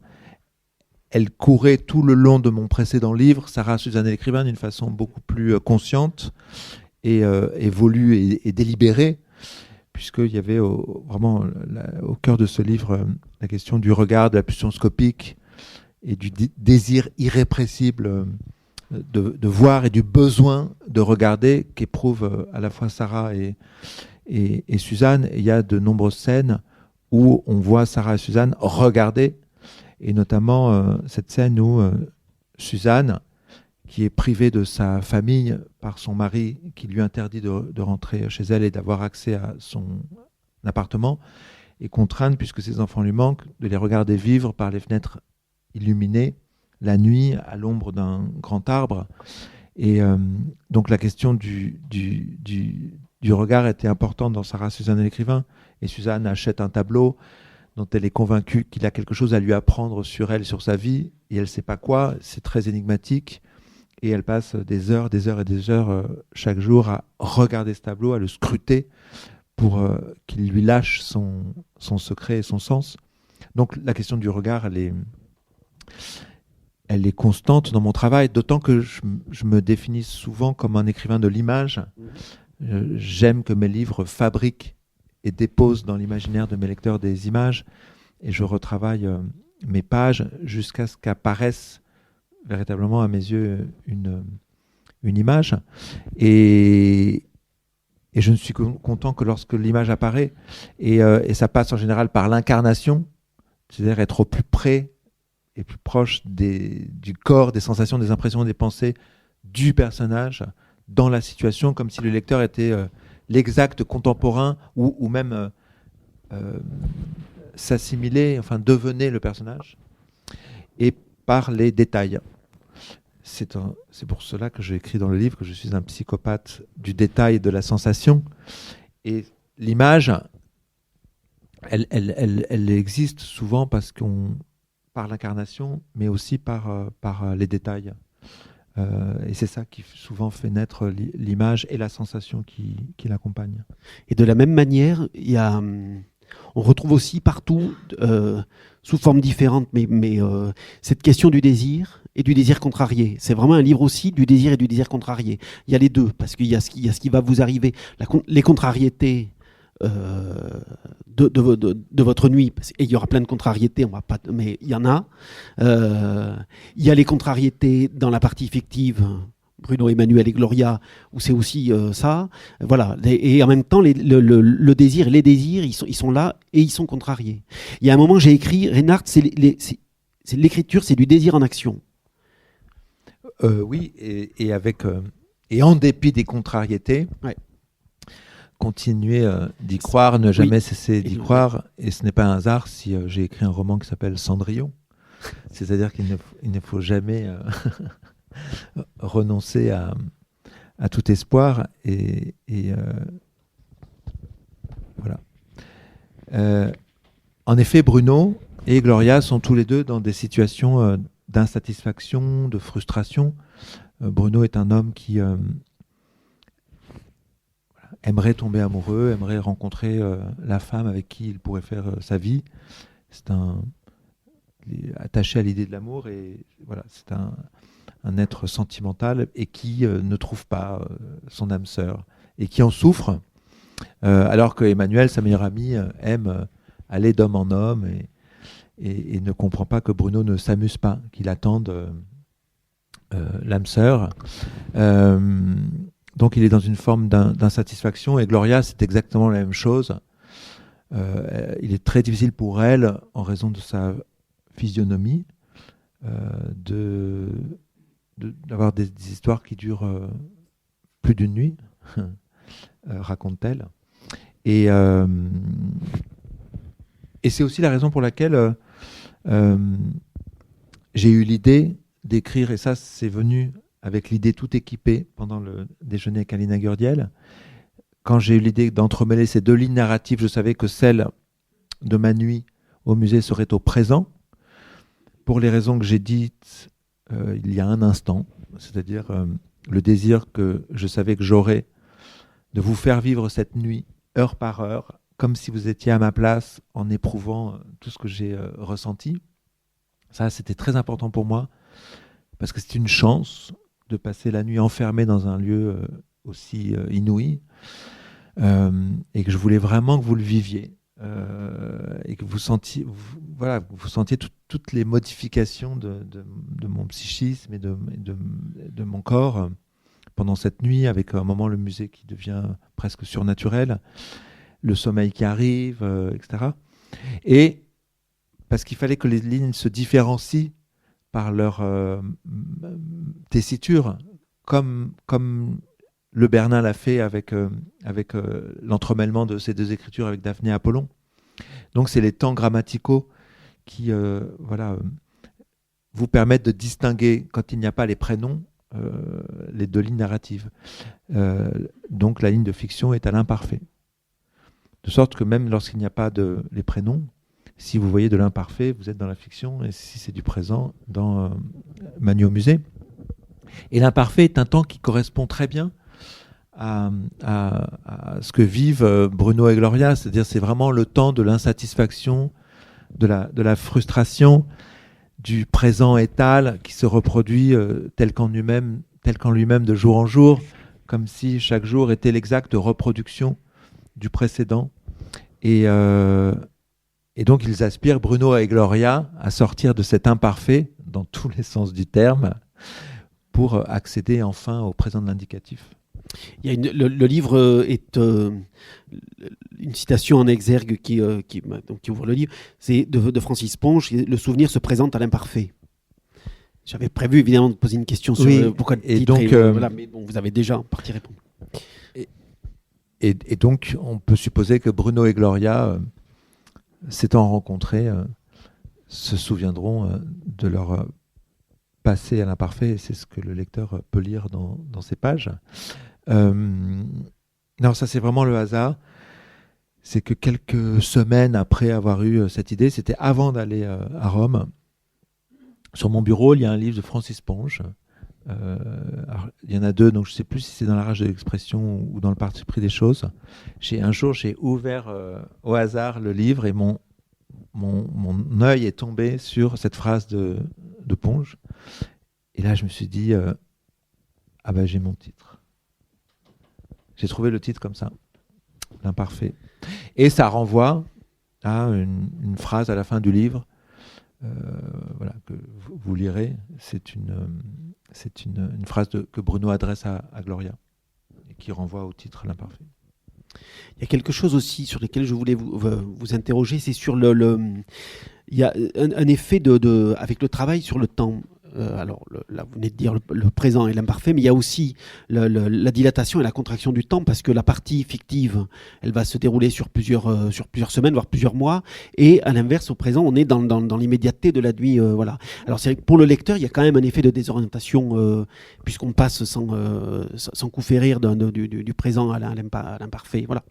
S3: elle courait tout le long de mon précédent livre, Sarah Suzanne et l'écrivain, d'une façon beaucoup plus consciente et évolue et délibérée, puisqu'il y avait vraiment au cœur de ce livre la question du regard, de la pulsion scopique et du désir irrépressible de voir et du besoin de regarder qu'éprouvent à la fois Sarah et Suzanne. Et il y a de nombreuses scènes où on voit Sarah et Suzanne regarder, et notamment cette scène où Suzanne, qui est privée de sa famille par son mari qui lui interdit de rentrer chez elle et d'avoir accès à son appartement, est contrainte, puisque ses enfants lui manquent, de les regarder vivre par les fenêtres illuminées la nuit à l'ombre d'un grand arbre. Et donc la question du regard était importante dans Sarah, Suzanne et l'écrivain. Et Suzanne achète un tableau dont elle est convaincue qu'il a quelque chose à lui apprendre sur elle, sur sa vie, et elle ne sait pas quoi. C'est très énigmatique. Et elle passe des heures et des heures chaque jour à regarder ce tableau, à le scruter pour qu'il lui lâche son secret et son sens. Donc la question du regard, elle est constante dans mon travail, d'autant que je me définis souvent comme un écrivain de l'image. J'aime que mes livres fabriquent et déposent dans l'imaginaire de mes lecteurs des images, et je retravaille mes pages jusqu'à ce qu'apparaisse véritablement à mes yeux une image. Et je ne suis content que lorsque l'image apparaît, et ça passe en général par l'incarnation, c'est-à-dire être au plus près et plus proche du corps, des sensations, des impressions, des pensées du personnage dans la situation, comme si le lecteur était l'exact contemporain ou même s'assimiler, enfin devenait le personnage, et par les détails. C'est pour cela que j'ai écrit dans le livre que je suis un psychopathe du détail et de la sensation. Et l'image, elle existe souvent parce par l'incarnation, mais aussi par les détails. Et c'est ça qui souvent fait naître l'image et la sensation qui l'accompagne.
S2: Et de la même manière, on retrouve aussi partout, sous formes différentes, mais cette question du désir et du désir contrarié. C'est vraiment un livre aussi du désir et du désir contrarié. Il y a les deux, parce qu'il y a ce qui va vous arriver, les contrariétés de votre nuit, et il y aura plein de contrariétés, mais il y en a. Il y a les contrariétés dans la partie fictive, Bruno, Emmanuel et Gloria, où c'est aussi ça. Voilà. Et en même temps, le désir et les désirs, ils sont là et ils sont contrariés. Il y a un moment, j'ai écrit, Reinhardt, c'est l'écriture, c'est du désir en action.
S3: Oui, et en dépit des contrariétés,
S2: ouais.
S3: Continuer d'y croire, ne jamais cesser d'y croire. Et ce n'est pas un hasard si j'ai écrit un roman qui s'appelle Cendrillon. C'est-à-dire qu'il ne faut jamais renoncer à tout espoir. Et voilà. En effet, Bruno et Gloria sont tous les deux dans des situations d'insatisfaction, de frustration. Bruno est un homme qui aimerait tomber amoureux, aimerait rencontrer la femme avec qui il pourrait faire sa vie. Il est attaché à l'idée de l'amour et voilà, c'est un être sentimental et qui ne trouve pas son âme sœur et qui en souffre, alors que Emmanuel, sa meilleure amie, aime aller d'homme en homme et ne comprend pas que Bruno ne s'amuse pas, qu'il attende l'âme sœur. Donc il est dans une forme d'insatisfaction et Gloria, c'est exactement la même chose. Il est très difficile pour elle, en raison de sa physionomie, d'avoir des histoires qui durent plus d'une nuit, raconte-t-elle. Et c'est aussi la raison pour laquelle j'ai eu l'idée d'écrire, et ça c'est venu avec l'idée tout équipée pendant le déjeuner avec Alina Gurdiel. Quand j'ai eu l'idée d'entremêler ces deux lignes narratives, je savais que celle de ma nuit au musée serait au présent, pour les raisons que j'ai dites il y a un instant, c'est-à-dire le désir que je savais que j'aurais de vous faire vivre cette nuit, heure par heure, comme si vous étiez à ma place, en éprouvant tout ce que j'ai ressenti. Ça, c'était très important pour moi, parce que c'est une chance de passer la nuit enfermé dans un lieu aussi inouï, et que je voulais vraiment que vous le viviez, et que vous sentiez toutes les modifications de mon psychisme et de mon corps pendant cette nuit, avec un moment le musée qui devient presque surnaturel, le sommeil qui arrive, etc. Et parce qu'il fallait que les lignes se différencient par leur tessiture, comme Le Bernin l'a fait avec l'entremêlement de ces deux écritures avec Daphné et Apollon. Donc c'est les temps grammaticaux qui vous permettent de distinguer, quand il n'y a pas les prénoms, les deux lignes narratives. Donc la ligne de fiction est à l'imparfait. De sorte que même lorsqu'il n'y a pas les prénoms, si vous voyez de l'imparfait, vous êtes dans la fiction, et si c'est du présent, dans Manu au musée. Et l'imparfait est un temps qui correspond très bien à ce que vivent Bruno et Gloria, c'est-à-dire c'est vraiment le temps de l'insatisfaction, de la frustration, du présent étal qui se reproduit tel qu'en lui-même de jour en jour, comme si chaque jour était l'exacte reproduction du précédent. Et donc ils aspirent, Bruno et Gloria, à sortir de cet imparfait, dans tous les sens du terme, pour accéder enfin au présent de l'indicatif.
S2: Il y a le livre est une citation en exergue qui ouvre le livre, c'est de Francis Ponge, le souvenir se présente à l'imparfait. J'avais prévu évidemment de poser une question sur pourquoi le titre,
S3: donc,
S2: voilà, mais bon, vous avez déjà en partie répondu.
S3: Et donc on peut supposer que Bruno et Gloria, s'étant rencontrés, se souviendront de leur passé à l'imparfait, et c'est ce que le lecteur peut lire dans ces pages. Non, ça c'est vraiment le hasard. C'est que quelques semaines après avoir eu cette idée, c'était avant d'aller à Rome, sur mon bureau, il y a un livre de Francis Ponge. Alors, il y en a deux, donc je ne sais plus si c'est dans la rage de l'expression ou dans le parti pris des choses. Un jour, j'ai ouvert au hasard le livre et mon œil est tombé sur cette phrase de Ponge. Et là, je me suis dit, j'ai mon titre. J'ai trouvé le titre comme ça, l'imparfait. Et ça renvoie à une phrase à la fin du livre, que vous lirez. C'est une phrase que Bruno adresse à Gloria, et qui renvoie au titre l'imparfait.
S2: Il y a quelque chose aussi sur lequel je voulais vous interroger, c'est sur il y a un effet avec le travail sur le temps. Alors là, vous venez de dire le présent et l'imparfait, mais il y a aussi la dilatation et la contraction du temps, parce que la partie fictive, elle va se dérouler sur plusieurs semaines, voire plusieurs mois, et à l'inverse, au présent, on est dans l'immédiateté de la nuit. Voilà. Alors c'est vrai que pour le lecteur, il y a quand même un effet de désorientation, puisqu'on passe sans coup férir du présent à l'imparfait. Voilà.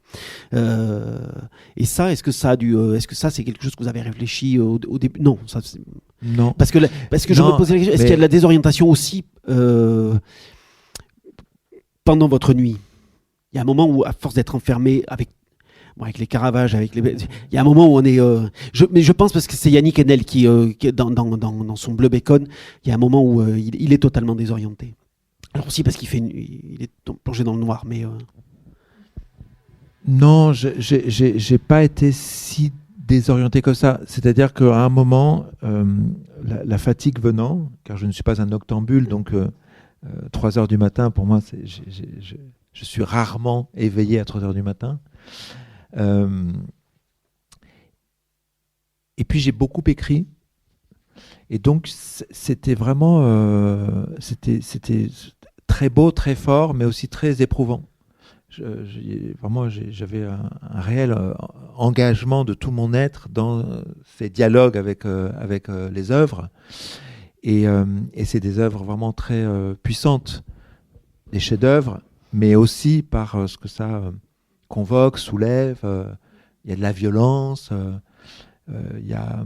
S2: Et ça, est-ce que ça c'est quelque chose que vous avez réfléchi au début ? Non, ça
S3: Non.
S2: Parce que je
S3: Non,
S2: me posais la question, est-ce
S3: mais-
S2: qu'il y a de la désorientation aussi pendant votre nuit? Il y a un moment où, à force d'être enfermé avec les Caravages, il y a un moment où on est. Mais je pense, parce que c'est Yannick Enel qui dans son Bleu Bacon, il y a un moment où il est totalement désorienté. Alors aussi parce il est plongé dans le noir, mais.
S3: Non, j'ai pas été si désorienté que ça. C'est-à-dire qu'à un moment, la fatigue venant, car je ne suis pas un noctambule, donc 3 heures du matin, pour moi, je suis rarement éveillé à 3 heures du matin. Et puis j'ai beaucoup écrit. Et donc c'était vraiment c'était très beau, très fort, mais aussi très éprouvant. Vraiment, j'avais un réel engagement de tout mon être dans ces dialogues avec les œuvres. Et c'est des œuvres vraiment très puissantes, des chefs-d'œuvre, mais aussi par ce que ça convoque, soulève. Il y a de la violence, il y a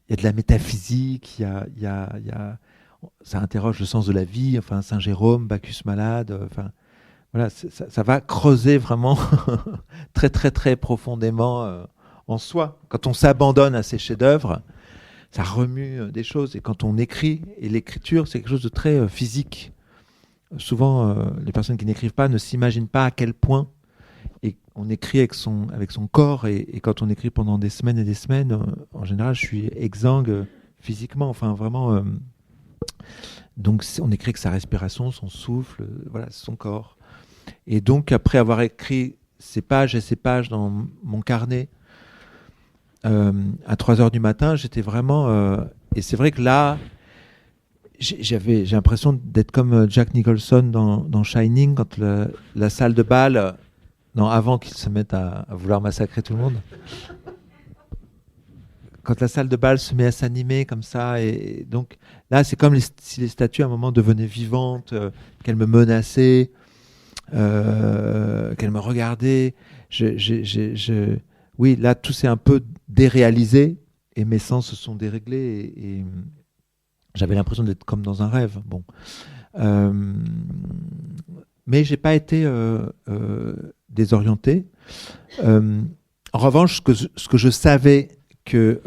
S3: de la métaphysique, ça interroge le sens de la vie, enfin Saint Jérôme, Bacchus malade, enfin voilà, ça va creuser vraiment très très très profondément en soi. Quand on s'abandonne à ces chefs-d'œuvre, ça remue des choses. Et quand on écrit, et l'écriture, c'est quelque chose de très physique. Souvent, les personnes qui n'écrivent pas ne s'imaginent pas à quel point. Et on écrit avec son corps. Et quand on écrit pendant des semaines et des semaines, en général, je suis exsangue physiquement. Enfin, vraiment. Donc, on écrit avec sa respiration, son souffle, voilà, son corps. Et donc, après avoir écrit ces pages et ces pages dans mon carnet, à 3 heures du matin, j'étais vraiment... et c'est vrai que là, j'ai l'impression d'être comme Jack Nicholson dans Shining, quand la salle de bal... non, avant qu'ils se mettent à vouloir massacrer tout le monde. Quand la salle de bal se met à s'animer comme ça, et donc là, c'est comme si les statues à un moment devenaient vivantes, qu'elles me menaçaient, qu'elles me regardaient. Oui, là, tout s'est un peu déréalisé et mes sens se sont déréglés et j'avais l'impression d'être comme dans un rêve. Bon, mais j'ai pas été désorienté. En revanche, ce que je savais que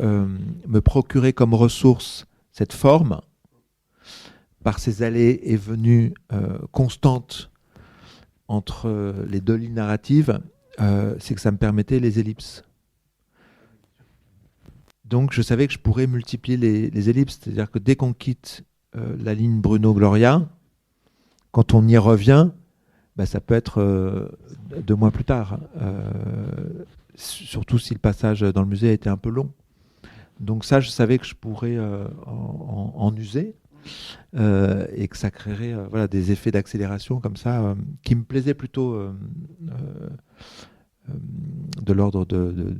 S3: me procurait comme ressource cette forme, par ces allées et venues constantes entre les deux lignes narratives, c'est que ça me permettait les ellipses. Donc je savais que je pourrais multiplier les ellipses, c'est-à-dire que dès qu'on quitte la ligne Bruno-Gloria, quand on y revient, ça peut être 2 mois plus tard, surtout si le passage dans le musée a été un peu long. Donc ça, je savais que je pourrais en user et que ça créerait des effets d'accélération comme ça qui me plaisaient plutôt de l'ordre de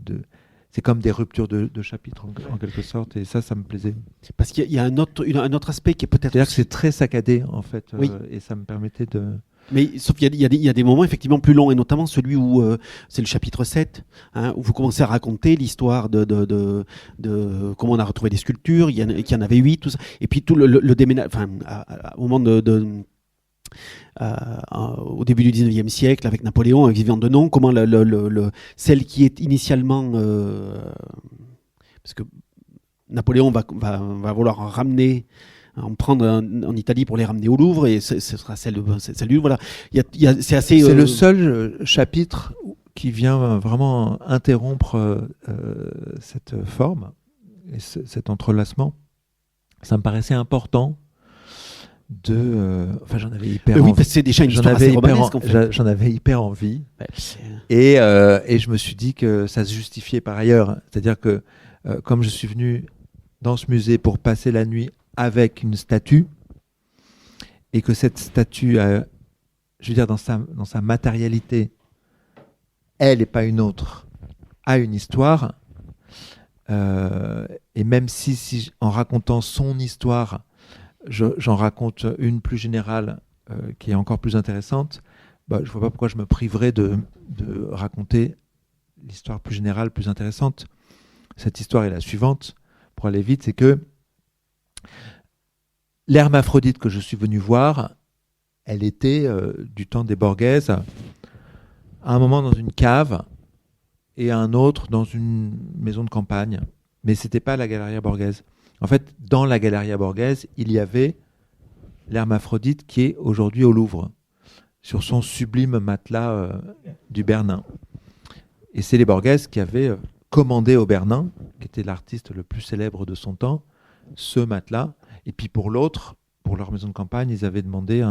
S3: c'est comme des ruptures de chapitres en quelque sorte, et ça me plaisait.
S2: Parce qu'il y a un autre aspect qui est peut-être...
S3: C'est-à-dire que c'est très saccadé en fait,
S2: oui.
S3: Et ça me permettait de...
S2: Mais sauf qu'il y a des moments effectivement plus longs, et notamment celui où c'est le chapitre 7, où vous commencez à raconter l'histoire de comment on a retrouvé des sculptures, qu'il y en avait 8, tout ça. Et puis tout le déménagement, au moment au début du 19e siècle, avec Napoléon, avec Viviane Denon, comment celle qui est initialement... parce que Napoléon va vouloir ramener... en prendre en Italie pour les ramener au Louvre, et ce sera celle du Louvre. Voilà. C'est assez.
S3: C'est le seul chapitre qui vient vraiment interrompre cette forme et cet entrelacement. Ça me paraissait important enfin, j'en avais hyper envie.
S2: Oui, c'est déjà une histoire assez romanesque en fait.
S3: J'en avais hyper envie.
S2: Ouais,
S3: et je me suis dit que ça se justifiait par ailleurs. C'est-à-dire que comme je suis venu dans ce musée pour passer la nuit avec une statue, et que cette statue, je veux dire, dans sa matérialité, elle et pas une autre, a une histoire, et même si en racontant son histoire, j'en raconte une plus générale qui est encore plus intéressante, je vois pas pourquoi je me priverais de raconter l'histoire plus générale, plus intéressante. Cette histoire est la suivante. pour aller vite, c'est que l'hermaphrodite que je suis venu voir, elle était du temps des Borghese, à un moment dans une cave et à un autre dans une maison de campagne. Mais c'était pas la Galleria Borghese. En fait, dans la Galleria Borghese, il y avait l'hermaphrodite qui est aujourd'hui au Louvre, sur son sublime matelas du Bernin. Et c'est les Borghese qui avaient commandé au Bernin, qui était l'artiste le plus célèbre de son temps, ce matelas. Et puis pour l'autre, pour leur maison de campagne, ils avaient demandé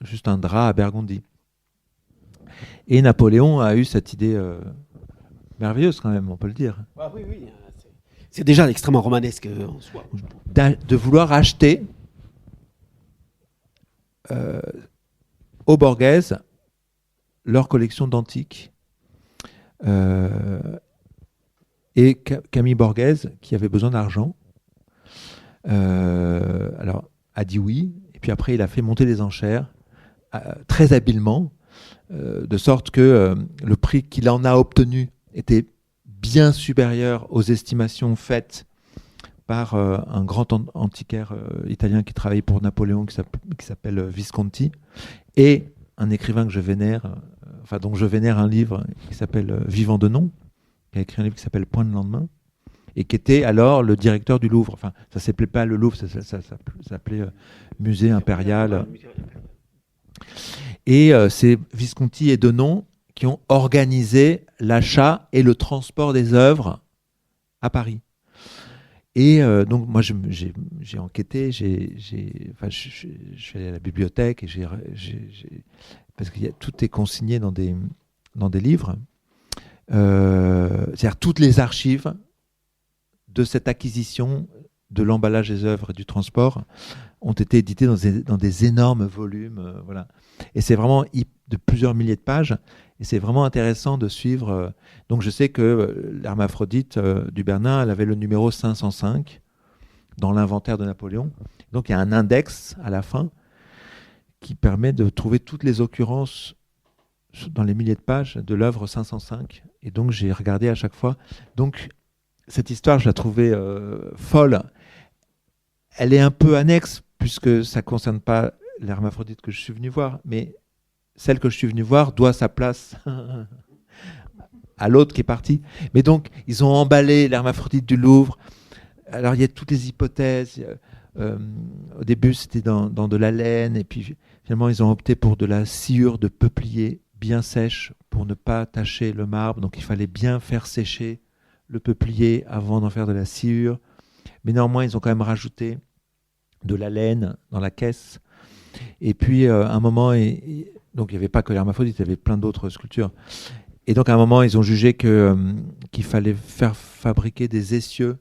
S3: juste un drap à Burgundy. Et Napoléon a eu cette idée merveilleuse quand même, on peut le dire.
S2: Ah, oui. C'est déjà extrêmement romanesque en soi.
S3: De vouloir acheter aux Borghese leur collection d'antiques. Et Camille Borghese, qui avait besoin d'argent, alors a dit oui, et puis après il a fait monter les enchères très habilement, de sorte que le prix qu'il en a obtenu était bien supérieur aux estimations faites par un grand antiquaire italien qui travaillait pour Napoléon, qui s'appelle Visconti, et un écrivain que je vénère, dont je vénère un livre qui s'appelle Vivant de nom, qui a écrit un livre qui s'appelle Point de lendemain, et qui était alors le directeur du Louvre. Enfin, ça s'appelait pas le Louvre, ça s'appelait Musée impérial. Et c'est Visconti et Denon qui ont organisé l'achat et le transport des œuvres à Paris. Et donc moi j'ai enquêté, je suis allé à la bibliothèque et parce que tout est consigné dans des livres. C'est-à-dire toutes les archives de cette acquisition, de l'emballage des œuvres et du transport ont été éditées dans des énormes volumes. Voilà. Et c'est vraiment de plusieurs milliers de pages. Et c'est vraiment intéressant de suivre. Donc je sais que l'hermaphrodite du Bernin, elle avait le numéro 505 dans l'inventaire de Napoléon. Donc il y a un index à la fin qui permet de trouver toutes les occurrences dans les milliers de pages de l'œuvre 505. Et donc j'ai regardé à chaque fois. Donc cette histoire, je la trouvais folle. Elle est un peu annexe puisque ça ne concerne pas l'hermaphrodite que je suis venu voir, mais celle que je suis venu voir doit sa place à l'autre qui est parti. Mais donc, ils ont emballé l'hermaphrodite du Louvre. Alors, il y a toutes les hypothèses. Au début, c'était dans de la laine, et puis finalement, ils ont opté pour de la sciure de peuplier bien sèche pour ne pas tacher le marbre. Donc, il fallait bien faire sécher le peuplier avant d'en faire de la sciure. Mais néanmoins, ils ont quand même rajouté de la laine dans la caisse. Et puis, à un moment, donc il n'y avait pas que l'hermaphrodite, il y avait plein d'autres sculptures. Et donc, à un moment, ils ont jugé qu'il fallait faire fabriquer des essieux.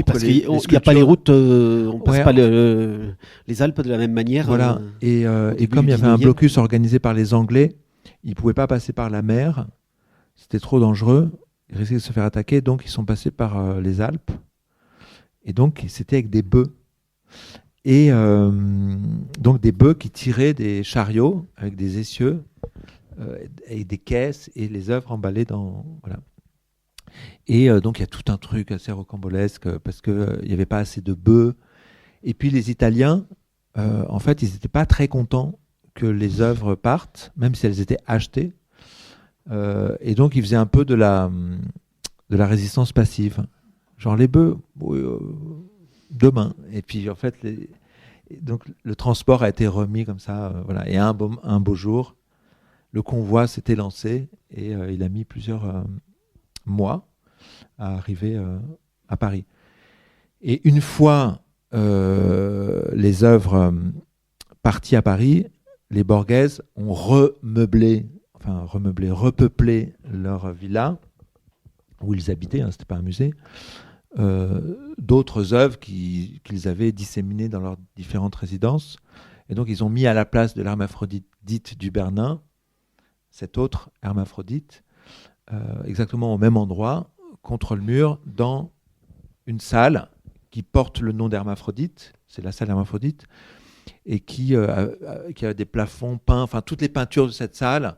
S2: Parce qu'il n'y a pas les routes, on ne passe pas les Alpes de la même manière.
S3: Voilà. Et comme il y avait un blocus organisé par les Anglais, ils ne pouvaient pas passer par la mer. C'était trop dangereux. Ils risquaient de se faire attaquer. Donc, ils sont passés par les Alpes. Et donc, c'était avec des bœufs. Et donc des bœufs qui tiraient des chariots avec des essieux et des caisses et les œuvres emballées dans... Voilà. Et donc il y a tout un truc assez rocambolesque parce qu'il n'y avait pas assez de bœufs. Et puis les Italiens, en fait, ils n'étaient pas très contents que les œuvres partent, même si elles étaient achetées. Et donc ils faisaient un peu de la résistance passive. Genre les bœufs... demain. Et puis en fait, donc le transport a été remis comme ça, voilà. Et un beau jour, le convoi s'était lancé et il a mis plusieurs mois à arriver à Paris. Et une fois les œuvres parties à Paris, les Borghese ont repeuplé leur villa où ils habitaient, hein, c'était pas un musée. D'autres œuvres qu'ils avaient disséminées dans leurs différentes résidences. Et donc, ils ont mis à la place de l'hermaphrodite du Bernin cet autre hermaphrodite, exactement au même endroit, contre le mur, dans une salle qui porte le nom d'hermaphrodite, c'est la salle hermaphrodite, et qui a des plafonds peints, enfin, toutes les peintures de cette salle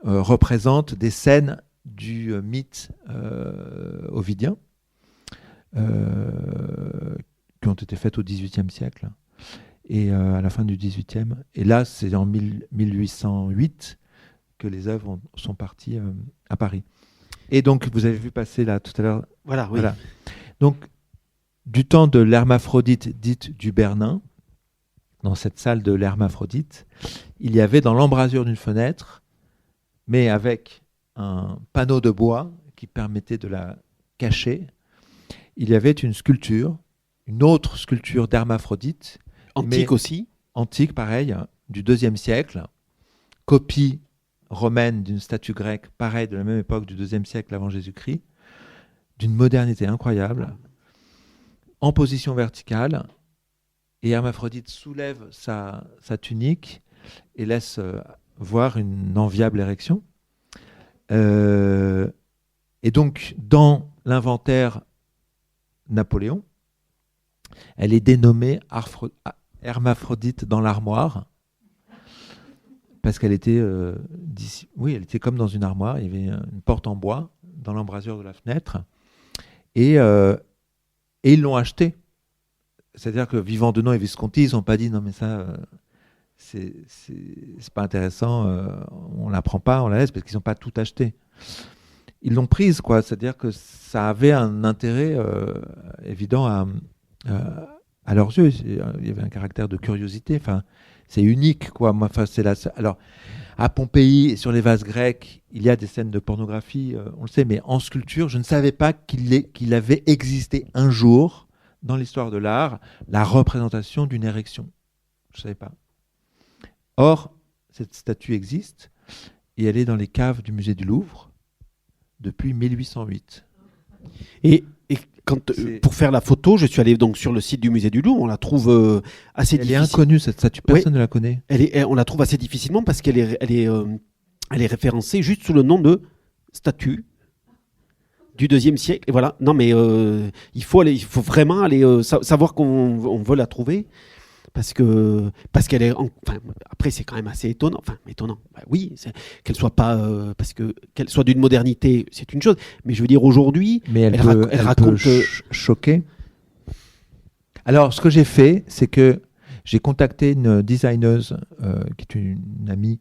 S3: représentent des scènes du mythe ovidien. qui ont été faites au XVIIIe siècle et à la fin du XVIIIe. Et là, c'est en 1808 que les œuvres sont parties à Paris. Et donc, vous avez vu passer là tout à l'heure.
S2: Voilà, oui.
S3: Voilà. Donc, du temps de l'Hermaphrodite dite du Bernin, dans cette salle de l'Hermaphrodite, il y avait dans l'embrasure d'une fenêtre, mais avec un panneau de bois qui permettait de la cacher, il y avait une sculpture, une autre sculpture d'Hermaphrodite.
S2: Antique aussi.
S3: Antique, pareil, du IIe siècle, copie romaine d'une statue grecque, pareil, de la même époque, du IIe siècle avant Jésus-Christ, d'une modernité incroyable, en position verticale, et Hermaphrodite soulève sa tunique et laisse voir une enviable érection. Et donc, dans l'inventaire Napoléon, elle est dénommée Hermaphrodite dans l'armoire, parce qu'elle était, elle était comme dans une armoire, il y avait une porte en bois dans l'embrasure de la fenêtre, et ils l'ont achetée. C'est-à-dire que Vivant Denon et Visconti, ils n'ont pas dit non mais ça, c'est pas intéressant, on la prend pas, on la laisse, parce qu'ils n'ont pas tout acheté. Ils l'ont prise, quoi. C'est-à-dire que ça avait un intérêt évident à leurs yeux. Il y avait un caractère de curiosité. Enfin, c'est unique, quoi. Alors, à Pompéi et sur les vases grecs, il y a des scènes de pornographie, on le sait, mais en sculpture, je ne savais pas qu'il avait existé un jour dans l'histoire de l'art la représentation d'une érection. Je ne savais pas. Or, cette statue existe et elle est dans les caves du musée du Louvre depuis 1808.
S2: Et pour faire la photo, je suis allé donc sur le site du musée du Louvre. On la trouve assez difficile.
S3: Elle est inconnue, cette statue. Personne ne la connaît.
S2: On la trouve assez difficilement parce qu'elle est référencée juste sous le nom de statue du IIe siècle. Et voilà. Non, mais il faut vraiment aller savoir qu'on veut la trouver. Parce qu'elle est, après c'est quand même assez étonnant. Enfin, étonnant. Bah oui, qu'elle soit pas, qu'elle soit d'une modernité, c'est une chose. Mais je veux dire aujourd'hui,
S3: mais elle raconte choquer. Alors, ce que j'ai fait, c'est que j'ai contacté une designeuse qui est une amie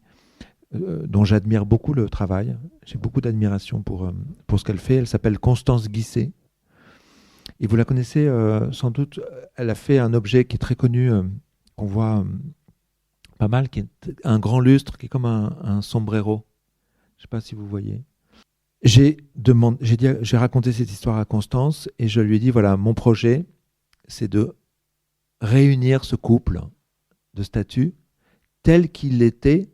S3: dont j'admire beaucoup le travail. J'ai beaucoup d'admiration pour ce qu'elle fait. Elle s'appelle Constance Guisset. Et vous la connaissez sans doute. Elle a fait un objet qui est très connu, qu'on voit pas mal, qui est un grand lustre, qui est comme un sombrero. Je ne sais pas si vous voyez. J'ai raconté cette histoire à Constance et je lui ai dit, voilà, mon projet, c'est de réunir ce couple de statues tel qu'il était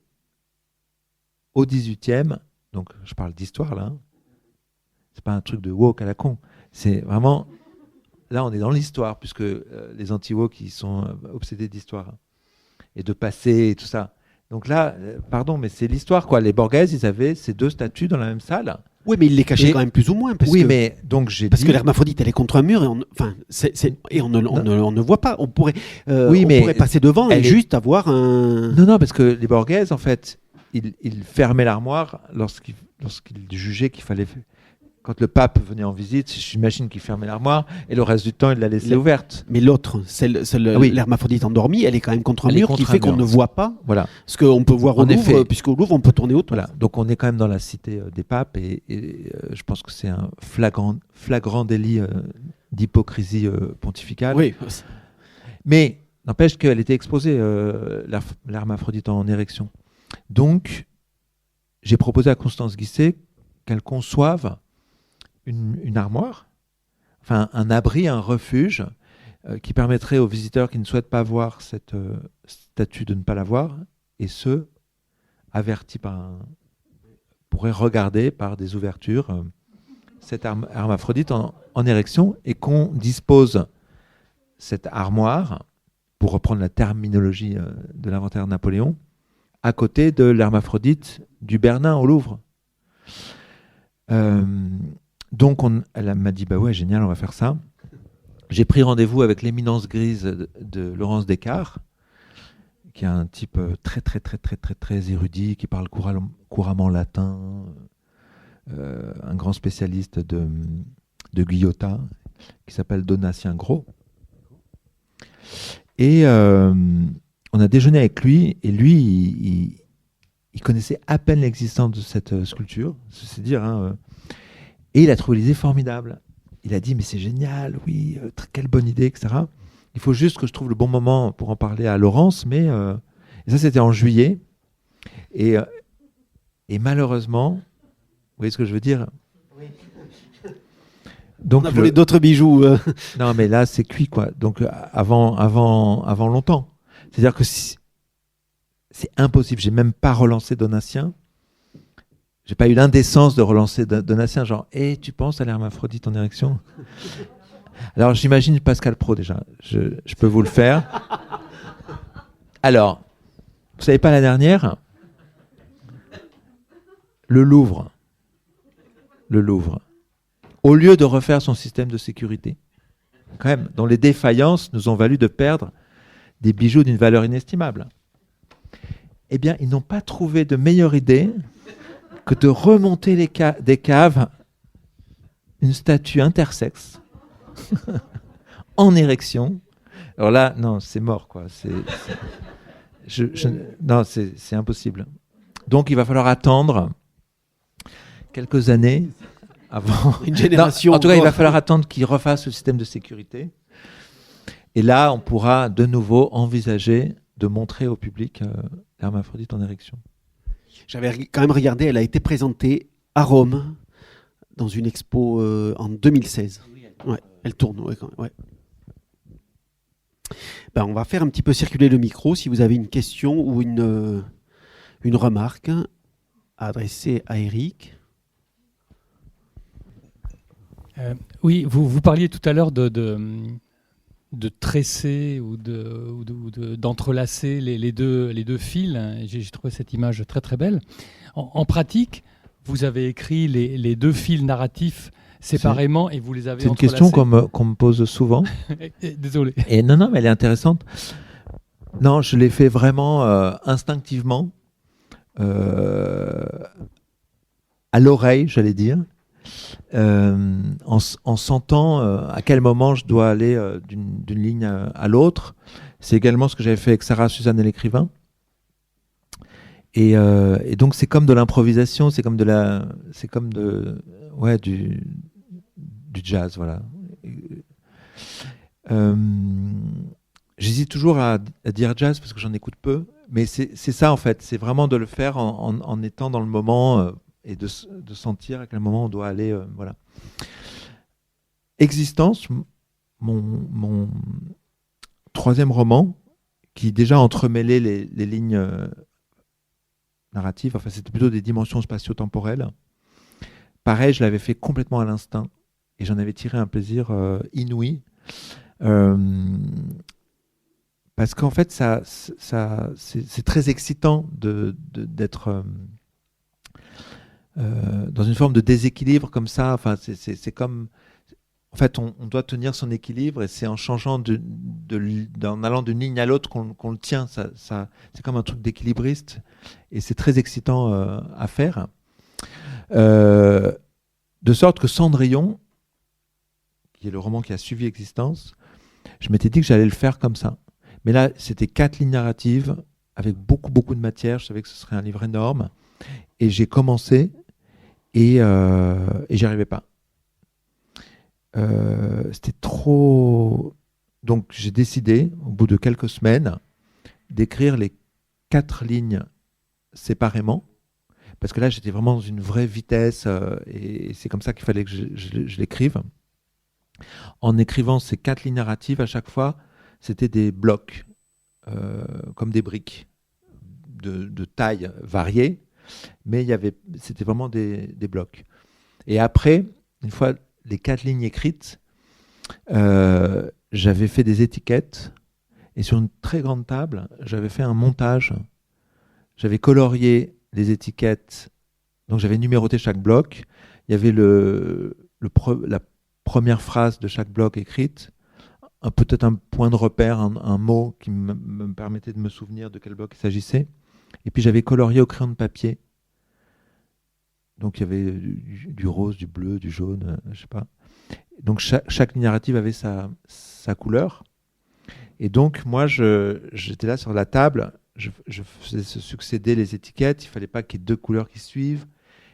S3: au XVIIIe. Donc, je parle d'histoire, là. C'est pas un truc de woke à la con. C'est vraiment... Là, on est dans l'histoire, puisque les anti-woke, ils sont obsédés d'histoire et de passé et tout ça. Donc là, pardon, mais c'est l'histoire, quoi. Les Borghese, ils avaient ces deux statues dans la même salle.
S2: Oui, mais ils les cachaient quand même plus ou moins. Parce que l'hermaphrodite, elle est contre un mur et on ne voit pas. On pourrait passer devant et juste avoir un...
S3: Non, parce que les Borghese, en fait, ils fermaient l'armoire lorsqu'ils jugeaient qu'il fallait... Quand le pape venait en visite, j'imagine qu'il fermait l'armoire et le reste du temps, il la laissait ouverte.
S2: Mais l'autre, l'hermaphrodite endormie, elle est quand même contre un mur qui fait qu'on ne voit pas ce qu'on peut voir au Louvre, puisqu'au Louvre, on peut tourner autour.
S3: Voilà. Donc on est quand même dans la cité des papes et je pense que c'est un flagrant délit d'hypocrisie pontificale.
S2: Oui.
S3: Mais n'empêche qu'elle était exposée, l'hermaphrodite en érection. Donc, j'ai proposé à Constance Guisset qu'elle conçoive une armoire, enfin un abri, un refuge qui permettrait aux visiteurs qui ne souhaitent pas voir cette statue de ne pas la voir, et ceux avertis pourraient regarder par des ouvertures cette hermaphrodite en érection, et qu'on dispose cette armoire, pour reprendre la terminologie de l'inventaire Napoléon, à côté de l'hermaphrodite du Bernin au Louvre. Donc elle m'a dit, bah ouais, génial, on va faire ça. J'ai pris rendez-vous avec l'éminence grise de Laurence Descartes, qui est un type très très très très très très érudit, qui parle couramment latin, un grand spécialiste de Guyotat. qui s'appelle Donatien Gros. Et on a déjeuné avec lui, et lui, il connaissait à peine l'existence de cette sculpture, c'est dire, hein, et il a trouvé l'idée formidable. Il a dit, mais c'est génial, oui, quelle bonne idée, etc. Il faut juste que je trouve le bon moment pour en parler à Laurence, mais et ça, c'était en juillet. Et malheureusement, vous voyez ce que je veux dire?
S2: Oui.
S3: Donc,
S2: on a volé d'autres bijoux.
S3: Non, mais là, c'est cuit, quoi. Donc, avant longtemps. C'est-à-dire que c'est impossible. J'ai même pas relancé Donatien. J'ai pas eu l'indécence de relancer Donatien, genre, tu penses à l'hermaphrodite en érection? Alors, j'imagine Pascal Praud, déjà. Je peux vous le faire. Alors, vous savez pas la dernière? Le Louvre. Au lieu de refaire son système de sécurité, quand même, dont les défaillances nous ont valu de perdre des bijoux d'une valeur inestimable, eh bien, ils n'ont pas trouvé de meilleure idée que de remonter des caves une statue intersexe en érection. Alors là, non, c'est mort, quoi. Non, c'est impossible. Donc, il va falloir attendre quelques années avant.
S2: Une génération.
S3: Non, en tout cas, il va falloir attendre qu'il refasse le système de sécurité. Et là, on pourra de nouveau envisager de montrer au public l'hermaphrodite en érection.
S2: J'avais quand même regardé, elle a été présentée à Rome dans une expo en 2016. Ouais, elle tourne, ouais, quand même, ouais. Ben, on va faire un petit peu circuler le micro si vous avez une question ou une remarque à adresser à Éric.
S4: Oui, vous parliez tout à l'heure de tresser ou d'entrelacer les deux fils. J'ai trouvé cette image très très belle. En pratique, vous avez écrit les deux fils narratifs séparément et vous les avez entrelacés.
S3: C'est une question qu'on me pose souvent.
S4: Désolé.
S3: Et non, mais elle est intéressante. Non, je l'ai fait vraiment instinctivement, à l'oreille, j'allais dire. En sentant à quel moment je dois aller d'une ligne à l'autre. C'est également ce que j'avais fait avec Sarah, Suzanne et l'écrivain. Et donc c'est comme de l'improvisation, c'est comme du jazz, voilà. J'hésite toujours à dire jazz parce que j'en écoute peu, mais c'est ça en fait, c'est vraiment de le faire en étant dans le moment. Et de sentir à quel moment on doit aller. Voilà. Existence, mon troisième roman, qui déjà entremêlait les lignes narratives, enfin c'était plutôt des dimensions spatio-temporelles. Pareil, je l'avais fait complètement à l'instinct et j'en avais tiré un plaisir inouï. Parce qu'en fait, c'est très excitant d'être dans une forme de déséquilibre comme ça. Enfin, c'est comme, en fait, on doit tenir son équilibre et c'est en changeant en allant d'une ligne à l'autre qu'on le tient. C'est comme un truc d'équilibriste et c'est très excitant à faire. De sorte que Cendrillon, qui est le roman qui a suivi Existence, je m'étais dit que j'allais le faire comme ça. Mais là, c'était 4 lignes narratives avec beaucoup de matière. Je savais que ce serait un livre énorme. Et j'ai commencé et j'y arrivais pas. C'était trop... Donc j'ai décidé, au bout de quelques semaines, d'écrire les 4 lignes séparément, parce que là j'étais vraiment dans une vraie vitesse et c'est comme ça qu'il fallait que je l'écrive. En écrivant ces 4 lignes narratives, à chaque fois, c'était des blocs, comme des briques, de taille variée, mais c'était vraiment des blocs. Et après, une fois les 4 lignes écrites, j'avais fait des étiquettes et sur une très grande table, j'avais fait un montage. J'avais colorié les étiquettes, donc j'avais numéroté chaque bloc. Il y avait la première phrase de chaque bloc écrite, peut-être un point de repère, un mot qui me permettait de me souvenir de quel bloc il s'agissait. Et puis j'avais colorié au crayon de papier. Donc il y avait du rose, du bleu, du jaune, je sais pas. Donc chaque ligne narrative avait sa couleur. Et donc moi, j'étais là sur la table, je faisais se succéder les étiquettes, il ne fallait pas qu'il y ait 2 couleurs qui suivent.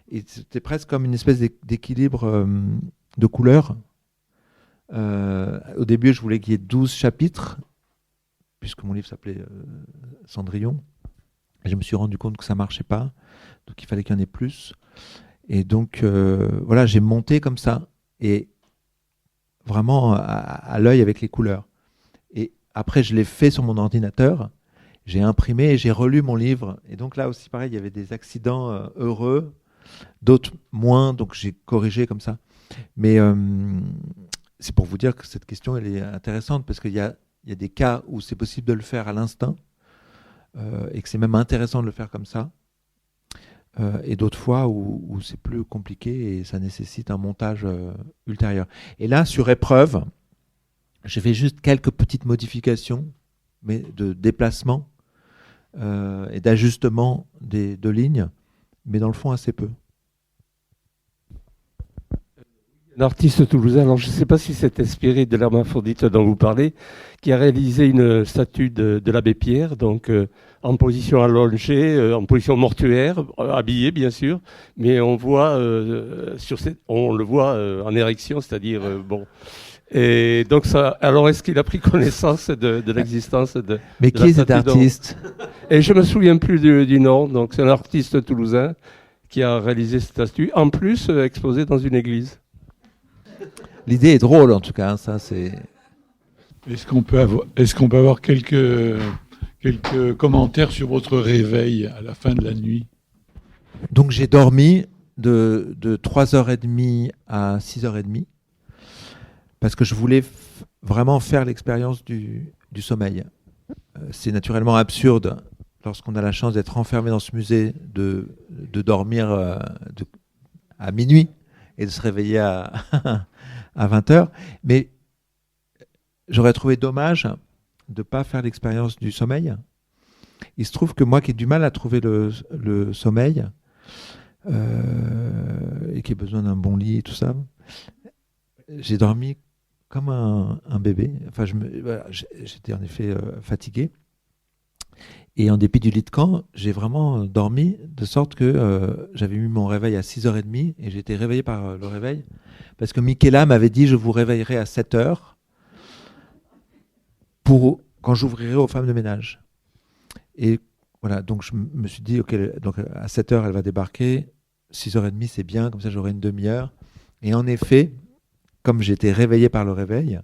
S3: Et c'était presque comme une espèce d'équilibre de couleurs. Au début, je voulais qu'il y ait 12 chapitres, puisque mon livre s'appelait Cendrillon. Et je me suis rendu compte que ça ne marchait pas, donc il fallait qu'il y en ait plus. Et donc, voilà, j'ai monté comme ça, et vraiment à l'œil avec les couleurs. Et après, je l'ai fait sur mon ordinateur, j'ai imprimé et j'ai relu mon livre. Et donc là aussi, pareil, il y avait des accidents heureux, d'autres moins, donc j'ai corrigé comme ça. Mais c'est pour vous dire que cette question, elle est intéressante, parce qu'il y a des cas où c'est possible de le faire à l'instinct, et que c'est même intéressant de le faire comme ça, et d'autres fois où c'est plus compliqué et ça nécessite un montage ultérieur. Et là, sur épreuve, j'ai fait juste quelques petites modifications, mais de déplacement et d'ajustement de lignes, mais dans le fond assez peu.
S5: Un artiste toulousain, alors je ne sais pas si c'est inspiré de l'hermaphrodite dont vous parlez, qui a réalisé une statue de l'abbé Pierre, donc en position allongée, en position mortuaire, habillé bien sûr, mais on voit on le voit en érection, c'est-à-dire bon. Et donc ça, alors est-ce qu'il a pris connaissance de l'existence de
S3: Mais
S5: de
S3: qui
S5: la
S3: est cet
S5: statue
S3: artiste?
S5: Et je me souviens plus du nom. Donc c'est un artiste toulousain qui a réalisé cette statue, en plus exposée dans une église.
S3: L'idée est drôle en tout cas, hein, ça c'est.
S6: Est-ce qu'on peut avoir quelques commentaires sur votre réveil à la fin de la nuit?
S3: Donc j'ai dormi de 3h30 à 6h30, parce que je voulais vraiment faire l'expérience du sommeil. C'est naturellement absurde, lorsqu'on a la chance d'être enfermé dans ce musée, de dormir à minuit et de se réveiller à 20h. Mais j'aurais trouvé dommage de ne pas faire l'expérience du sommeil. Il se trouve que moi qui ai du mal à trouver le sommeil, et qui ai besoin d'un bon lit et tout ça, j'ai dormi comme un bébé. Enfin, j'étais en effet fatigué. Et en dépit du lit de camp, j'ai vraiment dormi de sorte que j'avais mis mon réveil à 6h30 et j'ai été réveillé par le réveil. Parce que Michaela m'avait dit « Je vous réveillerai à 7h quand j'ouvrirai aux femmes de ménage ». Et voilà, donc je me suis dit « Ok, donc à 7h, elle va débarquer. 6h30, c'est bien, comme ça j'aurai une demi-heure. » Et en effet, comme j'étais réveillé par le réveil,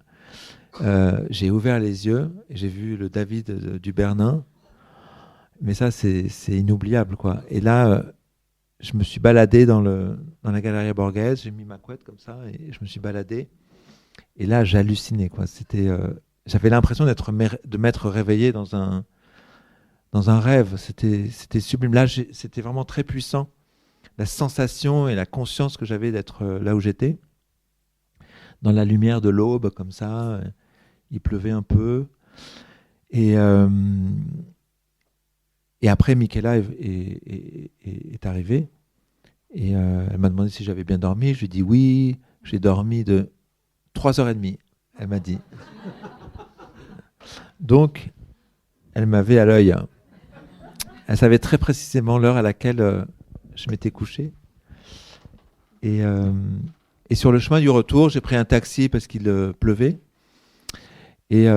S3: j'ai ouvert les yeux et j'ai vu le David du Bernin. Mais ça, c'est inoubliable, quoi. Et là, je me suis baladé dans la Galeria Borghese, j'ai mis ma couette comme ça et je me suis baladé. Et là, j'hallucinais, quoi. J'avais l'impression de m'être réveillé dans un rêve. C'était sublime. Là, c'était vraiment très puissant. La sensation et la conscience que j'avais d'être là où j'étais, dans la lumière de l'aube, comme ça. Il pleuvait un peu. Et après, Michaela est arrivée et elle m'a demandé si j'avais bien dormi. Je lui ai dit oui, j'ai dormi de 3h30, elle m'a dit. Donc, elle m'avait à l'œil. Elle savait très précisément l'heure à laquelle je m'étais couché. Et sur le chemin du retour, j'ai pris un taxi parce qu'il pleuvait. Et il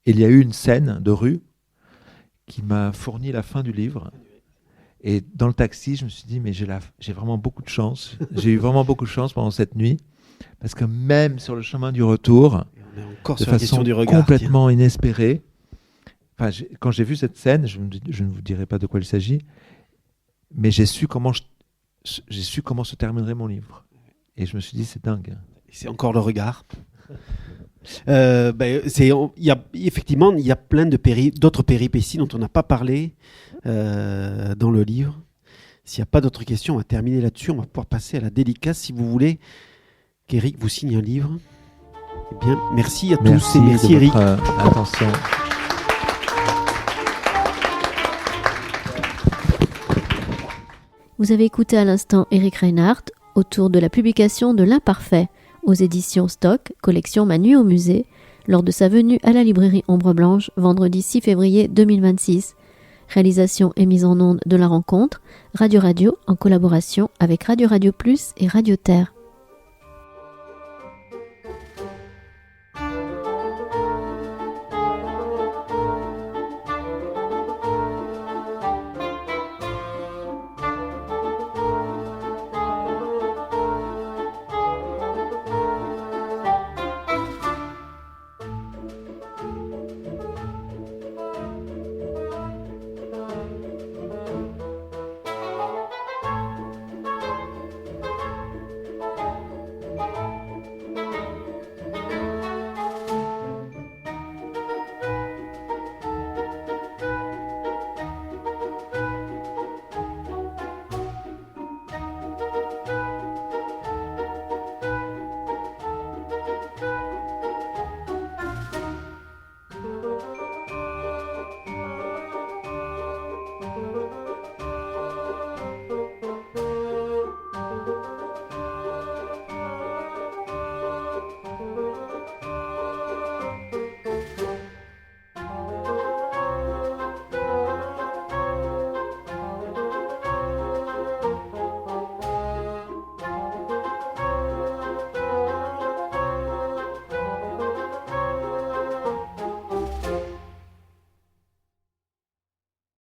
S3: y a eu une scène de rue qui m'a fourni la fin du livre. Et dans le taxi, je me suis dit, mais j'ai vraiment beaucoup de chance. J'ai eu vraiment beaucoup de chance pendant cette nuit, parce que même sur le chemin du retour, de façon complètement inespérée, enfin, quand j'ai vu cette scène, je ne vous dirai pas de quoi il s'agit, mais j'ai su comment se terminerait mon livre. Et je me suis dit, c'est dingue.
S2: C'est encore le regard. Effectivement, il y a plein d'autres péripéties dont on n'a pas parlé dans le livre. S'il n'y a pas d'autres questions, on va terminer là-dessus. On va pouvoir passer à la dédicace, si vous voulez qu'Éric vous signe un livre. Eh bien, merci à tous et merci Éric.
S3: Attention.
S1: Vous avez écouté à l'instant Éric Reinhardt, autour de la publication de L'Imparfait aux éditions Stock, collection Manu au musée, lors de sa venue à la librairie Ombre Blanche, vendredi 6 février 2026. Réalisation et mise en onde de la rencontre, Radio en collaboration avec Radio Plus et Radio Terre.